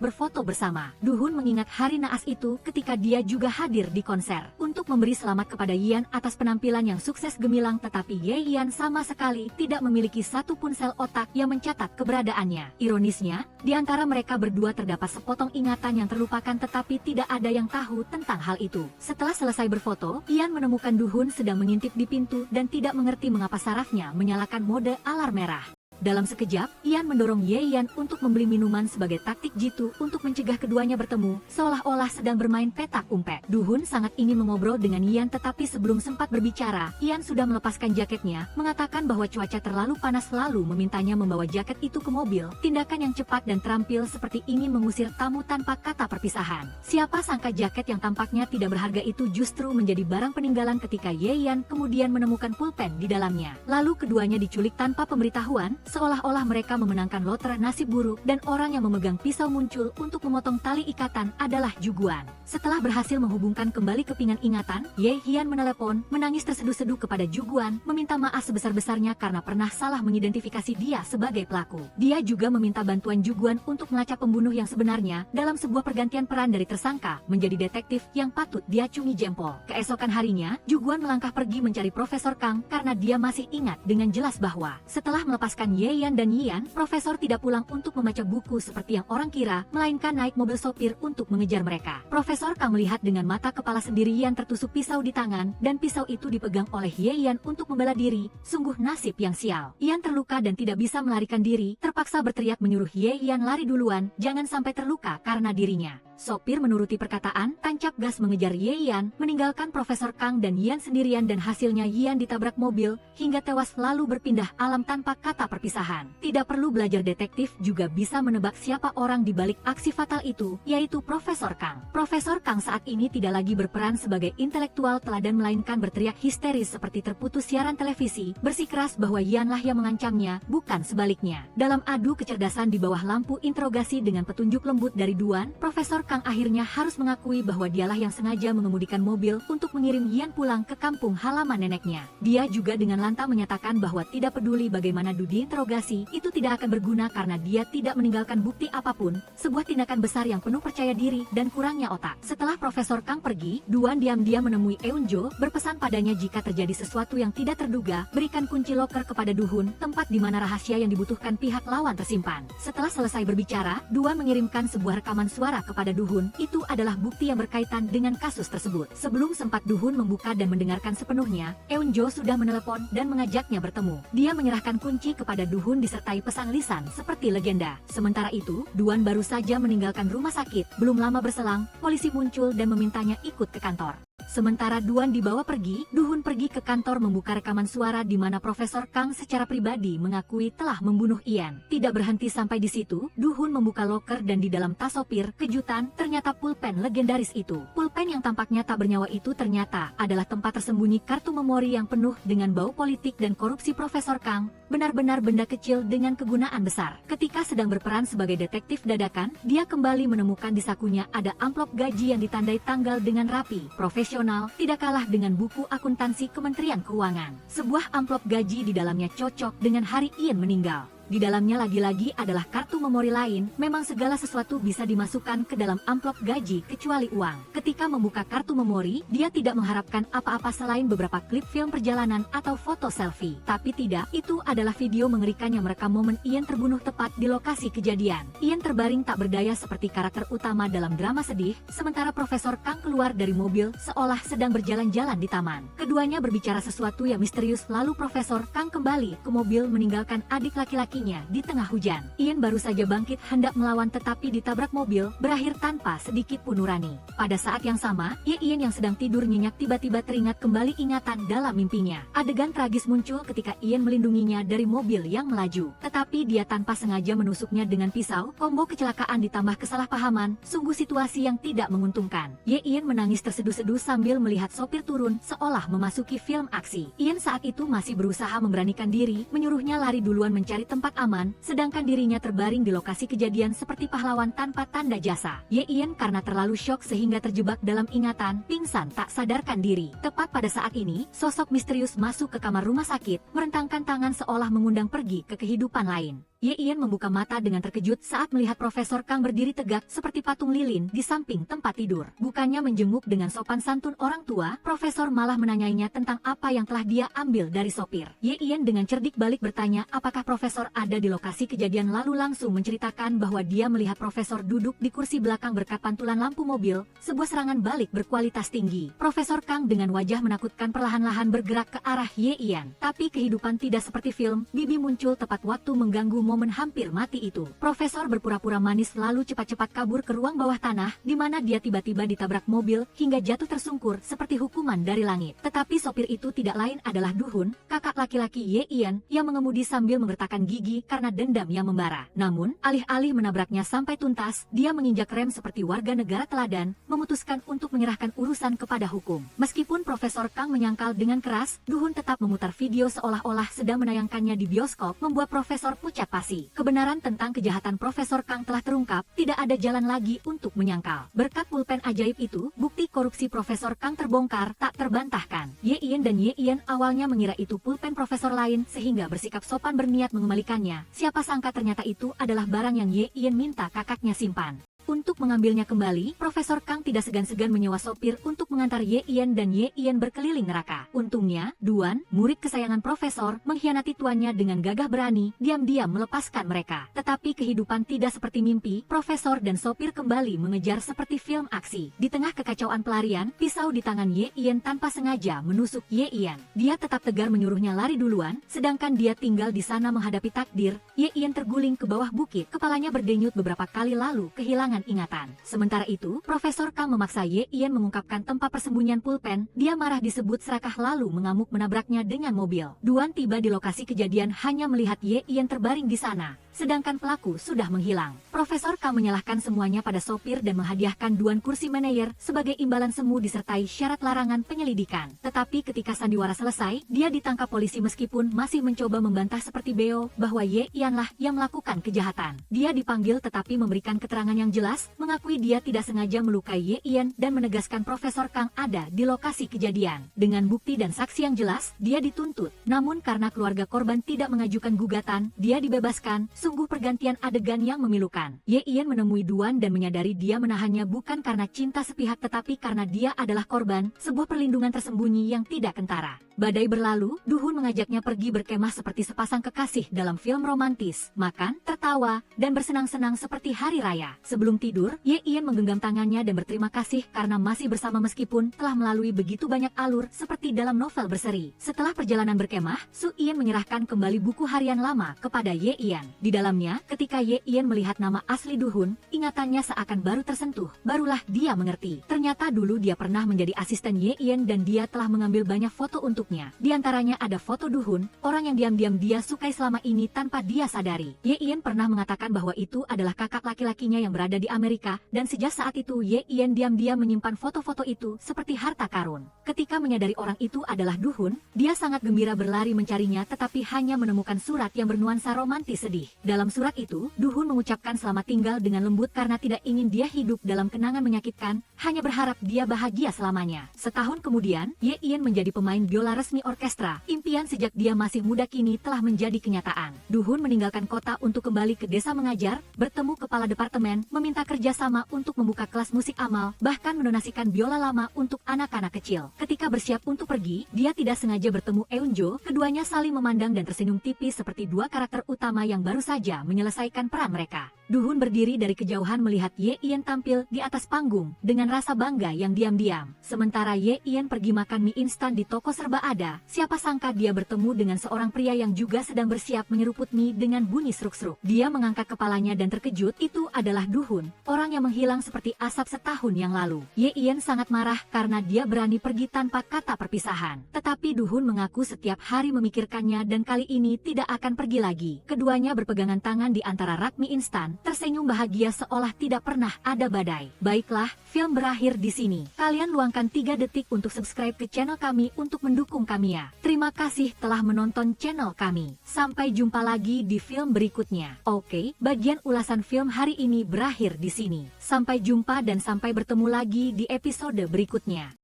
berfoto bersama. Du-hun mengingat hari naas itu ketika dia juga hadir di konser. Untuk memberi selamat kepada Ian atas penampilan yang sukses gemilang, tetapi Ye Yan sama sekali tidak memiliki satupun sel otak yang mencatat keberadaannya. Ironisnya, di antara mereka berdua terdapat sepotong ingatan yang terlupakan, tetapi tidak ada yang tahu tentang hal itu. Setelah selesai berfoto, Ian menemukan Du-hun sedang mengintip di pintu dan tidak mengerti mengapa sarafnya menyalakan mode alarm merah. Dalam sekejap, Ian mendorong Ye Yan untuk membeli minuman sebagai taktik jitu untuk mencegah keduanya bertemu, seolah-olah sedang bermain petak umpet. Du-hun sangat ingin mengobrol dengan Ian, tetapi sebelum sempat berbicara, Ian sudah melepaskan jaketnya, mengatakan bahwa cuaca terlalu panas lalu memintanya membawa jaket itu ke mobil, tindakan yang cepat dan terampil seperti ingin mengusir tamu tanpa kata perpisahan. Siapa sangka jaket yang tampaknya tidak berharga itu justru menjadi barang peninggalan ketika Ye Yan kemudian menemukan pulpen di dalamnya. Lalu keduanya diculik tanpa pemberitahuan, seolah-olah mereka memenangkan lotre nasib buruk dan orang yang memegang pisau muncul untuk memotong tali ikatan adalah Ju-guan. Setelah berhasil menghubungkan kembali kepingan ingatan, Ye Hian menelepon, menangis terseduh-seduh kepada Ju-guan, meminta maaf sebesar-besarnya karena pernah salah mengidentifikasi dia sebagai pelaku. Dia juga meminta bantuan Ju-guan untuk melacak pembunuh yang sebenarnya dalam sebuah pergantian peran dari tersangka menjadi detektif yang patut diacungi jempol. Keesokan harinya, Ju-guan melangkah pergi mencari Profesor Kang karena dia masih ingat dengan jelas bahwa setelah melepaskan Ye Yan dan Yian, Profesor tidak pulang untuk membaca buku seperti yang orang kira, melainkan naik mobil sopir untuk mengejar mereka. Profesor Kang melihat dengan mata kepala sendiri Yian tertusuk pisau di tangan, dan pisau itu dipegang oleh Ye Yan untuk membela diri. Sungguh nasib yang sial. Yian terluka dan tidak bisa melarikan diri, terpaksa berteriak menyuruh Ye Yan lari duluan, jangan sampai terluka karena dirinya. Sopir menuruti perkataan, tancap gas mengejar Ye Yan, meninggalkan Profesor Kang dan Yian sendirian, dan hasilnya Yian ditabrak mobil, hingga tewas lalu berpindah alam tanpa kata perpisahan. Tidak perlu belajar detektif juga bisa menebak siapa orang di balik aksi fatal itu, yaitu Profesor Kang. Profesor Kang saat ini tidak lagi berperan sebagai intelektual teladan, melainkan berteriak histeris seperti terputus siaran televisi, bersikeras bahwa Yianlah yang mengancamnya, bukan sebaliknya. Dalam adu kecerdasan di bawah lampu interogasi dengan petunjuk lembut dari Duan, Profesor Kang akhirnya harus mengakui bahwa dialah yang sengaja mengemudikan mobil untuk mengirim Yian pulang ke kampung halaman neneknya. Dia juga dengan lantang menyatakan bahwa tidak peduli bagaimana Dudi interogasi, itu tidak akan berguna karena dia tidak meninggalkan bukti apapun, sebuah tindakan besar yang penuh percaya diri dan kurangnya otak. Setelah Profesor Kang pergi, Duan diam-diam menemui Eunjo, berpesan padanya jika terjadi sesuatu yang tidak terduga, berikan kunci loker kepada Du-hun, tempat di mana rahasia yang dibutuhkan pihak lawan tersimpan. Setelah selesai berbicara, Duan mengirimkan sebuah rekaman suara kepada Du-hun, itu adalah bukti yang berkaitan dengan kasus tersebut. Sebelum sempat Du-hun membuka dan mendengarkan sepenuhnya, Eunjo sudah menelepon dan mengajaknya bertemu. Dia menyerahkan kunci kepada Du-hun disertai pesan lisan seperti legenda. Sementara itu, Duan baru saja meninggalkan rumah sakit. Belum lama berselang, polisi muncul dan memintanya ikut ke kantor. Sementara Duan dibawa pergi, Du-hun pergi ke kantor membuka rekaman suara di mana Profesor Kang secara pribadi mengakui telah membunuh Ian. Tidak berhenti sampai di situ, Du-hun membuka loker dan di dalam tas sopir, kejutan, ternyata pulpen legendaris itu. Pulpen yang tampaknya tak bernyawa itu ternyata adalah tempat tersembunyi kartu memori yang penuh dengan bau politik dan korupsi Profesor Kang, benar-benar benda kecil dengan kegunaan besar. Ketika sedang berperan sebagai detektif dadakan, dia kembali menemukan di sakunya ada amplop gaji yang ditandai tanggal dengan rapi, profesional, tidak kalah dengan buku akuntansi Kementerian Keuangan. Sebuah amplop gaji di dalamnya cocok dengan hari Ian meninggal. Di dalamnya lagi-lagi adalah kartu memori lain, memang segala sesuatu bisa dimasukkan ke dalam amplop gaji kecuali uang. Ketika membuka kartu memori, dia tidak mengharapkan apa-apa selain beberapa klip film perjalanan atau foto selfie. Tapi tidak, itu adalah video mengerikan yang merekam momen Ian terbunuh tepat di lokasi kejadian. Ian terbaring tak berdaya seperti karakter utama dalam drama sedih, sementara Profesor Kang keluar dari mobil seolah sedang berjalan-jalan di taman. Keduanya berbicara sesuatu yang misterius, lalu Profesor Kang kembali ke mobil meninggalkan adik laki-laki di tengah hujan. Ian baru saja bangkit hendak melawan tetapi ditabrak mobil, berakhir tanpa sedikit pun nurani. Pada saat yang sama, Ian yang sedang tidur nyenyak tiba-tiba teringat kembali ingatan dalam mimpinya. Adegan tragis muncul ketika Ian melindunginya dari mobil yang melaju. Tetapi dia tanpa sengaja menusuknya dengan pisau, kombo kecelakaan ditambah kesalahpahaman, sungguh situasi yang tidak menguntungkan. Ian menangis terseduh-seduh sambil melihat sopir turun seolah memasuki film aksi. Ian saat itu masih berusaha memberanikan diri, menyuruhnya lari duluan mencari tempat aman, sedangkan dirinya terbaring di lokasi kejadian seperti pahlawan tanpa tanda jasa. Ian karena terlalu syok sehingga terjebak dalam ingatan, pingsan tak sadarkan diri. Tepat pada saat ini, sosok misterius masuk ke kamar rumah sakit, merentangkan tangan seolah mengundang pergi ke kehidupan lain. Ye Ian membuka mata dengan terkejut saat melihat Profesor Kang berdiri tegak seperti patung lilin di samping tempat tidur. Bukannya menjenguk dengan sopan santun orang tua, Profesor malah menanyainya tentang apa yang telah dia ambil dari sopir. Ye Ian dengan cerdik balik bertanya apakah Profesor ada di lokasi kejadian lalu langsung menceritakan bahwa dia melihat Profesor duduk di kursi belakang berkat pantulan lampu mobil, sebuah serangan balik berkualitas tinggi. Profesor Kang dengan wajah menakutkan perlahan-lahan bergerak ke arah Ye Ian. Tapi kehidupan tidak seperti film, Bibi muncul tepat waktu mengganggu momen hampir mati itu. Profesor berpura-pura manis lalu cepat-cepat kabur ke ruang bawah tanah, di mana dia tiba-tiba ditabrak mobil hingga jatuh tersungkur seperti hukuman dari langit. Tetapi sopir itu tidak lain adalah Duhun, kakak laki-laki Ye Ian, yang mengemudi sambil menggertakkan gigi karena dendam yang membara. Namun, alih-alih menabraknya sampai tuntas, dia menginjak rem seperti warga negara teladan, memutuskan untuk menyerahkan urusan kepada hukum. Meskipun Profesor Kang menyangkal dengan keras, Duhun tetap memutar video seolah-olah sedang menayangkannya di bioskop, membuat Profesor pucat pasi. Kebenaran tentang kejahatan Profesor Kang telah terungkap, tidak ada jalan lagi untuk menyangkal. Berkat pulpen ajaib itu, bukti korupsi Profesor Kang terbongkar, tak terbantahkan. Ye Ian dan Ye Ian awalnya mengira itu pulpen profesor lain sehingga bersikap sopan berniat mengembalikannya. Siapa sangka ternyata itu adalah barang yang Ye Ian minta kakaknya simpan. Untuk mengambilnya kembali, Profesor Kang tidak segan-segan menyewa sopir untuk mengantar Ye Ian dan Ye Ian berkeliling neraka. Untungnya, Duan, murid kesayangan Profesor, mengkhianati tuannya dengan gagah berani, diam-diam melepaskan mereka. Tetapi kehidupan tidak seperti mimpi, Profesor dan sopir kembali mengejar seperti film aksi. Di tengah kekacauan pelarian, pisau di tangan Ye Ian tanpa sengaja menusuk Ye Ian. Dia tetap tegar menyuruhnya lari duluan, sedangkan dia tinggal di sana menghadapi takdir. Ye Ian terguling ke bawah bukit, kepalanya berdenyut beberapa kali lalu kehilangan ingatan. Sementara itu, Profesor Kang memaksa Ye Ian mengungkapkan tempat persembunyian pulpen. Dia marah disebut serakah lalu mengamuk menabraknya dengan mobil. Duan tiba di lokasi kejadian hanya melihat Ye Ian terbaring di sana, sedangkan pelaku sudah menghilang. Profesor Kang menyalahkan semuanya pada sopir dan menghadiahkan Duan kursi manajer sebagai imbalan semu disertai syarat larangan penyelidikan. Tetapi ketika sandiwara selesai, dia ditangkap polisi meskipun masih mencoba membantah seperti beo bahwa Ye Ianlah yang melakukan kejahatan. Dia dipanggil tetapi memberikan keterangan yang jelas, mengakui dia tidak sengaja melukai Ye Ian dan menegaskan Profesor Kang ada di lokasi kejadian. Dengan bukti dan saksi yang jelas, dia dituntut. Namun karena keluarga korban tidak mengajukan gugatan, dia dibebaskan. Sungguh pergantian adegan yang memilukan. Ye Ian menemui Duan dan menyadari dia menahannya bukan karena cinta sepihak tetapi karena dia adalah korban, sebuah perlindungan tersembunyi yang tidak kentara. Badai berlalu, Duhun mengajaknya pergi berkemah seperti sepasang kekasih dalam film romantis, makan, tertawa, dan bersenang-senang seperti hari raya. Sebelum tidur, Ye Ian menggenggam tangannya dan berterima kasih karena masih bersama meskipun telah melalui begitu banyak alur seperti dalam novel berseri. Setelah perjalanan berkemah, Su Ian menyerahkan kembali buku harian lama kepada Ye Ian. Di dalamnya, ketika Ye Ian melihat nama asli Duhun, ingatannya seakan baru tersentuh. Barulah dia mengerti. Ternyata dulu dia pernah menjadi asisten Ye Ian dan dia telah mengambil banyak foto untuknya. Di antaranya ada foto Duhun, orang yang diam-diam dia sukai selama ini tanpa dia sadari. Ye Ian pernah mengatakan bahwa itu adalah kakak laki-lakinya yang berada di Amerika, dan sejak saat itu Ye Ian diam-diam menyimpan foto-foto itu seperti harta karun. Ketika menyadari orang itu adalah Duhun, dia sangat gembira berlari mencarinya tetapi hanya menemukan surat yang bernuansa romantis sedih. Dalam surat itu, Duhun mengucapkan selamat tinggal dengan lembut karena tidak ingin dia hidup dalam kenangan menyakitkan, hanya berharap dia bahagia selamanya. Setahun kemudian, Ye Ian menjadi pemain biola resmi orkestra. Impian sejak dia masih muda kini telah menjadi kenyataan. Duhun meninggalkan kota untuk kembali ke desa mengajar, bertemu kepala departemen, meminta kerjasama untuk membuka kelas musik amal, bahkan mendonasikan biola lama untuk anak-anak kecil. Ketika bersiap untuk pergi, dia tidak sengaja bertemu Eunjo, keduanya saling memandang dan tersenyum tipis seperti dua karakter utama yang baru saja menyelesaikan peran mereka. Duhun berdiri dari kejauhan melihat Ye Ian tampil di atas panggung dengan rasa bangga yang diam-diam. Sementara Ye Ian pergi makan mie instan di toko serba ada, siapa sangka dia bertemu dengan seorang pria yang juga sedang bersiap menyeruput mie dengan bunyi seruk-seruk. Dia mengangkat kepalanya dan terkejut, itu adalah Duhun, orang yang menghilang seperti asap setahun yang lalu. Ye Ian sangat marah karena dia berani pergi tanpa kata perpisahan. Tetapi Duhun mengaku setiap hari memikirkannya dan kali ini tidak akan pergi lagi. Keduanya berpegangan tangan di antara rak mie instan, tersenyum bahagia seolah tidak pernah ada badai. Baiklah, film berakhir di sini. Kalian luangkan 3 detik untuk subscribe ke channel kami untuk mendukung kami ya. Terima kasih telah menonton channel kami. Sampai jumpa lagi di film berikutnya. Oke, bagian ulasan film hari ini berakhir di sini. Sampai jumpa dan sampai bertemu lagi di episode berikutnya.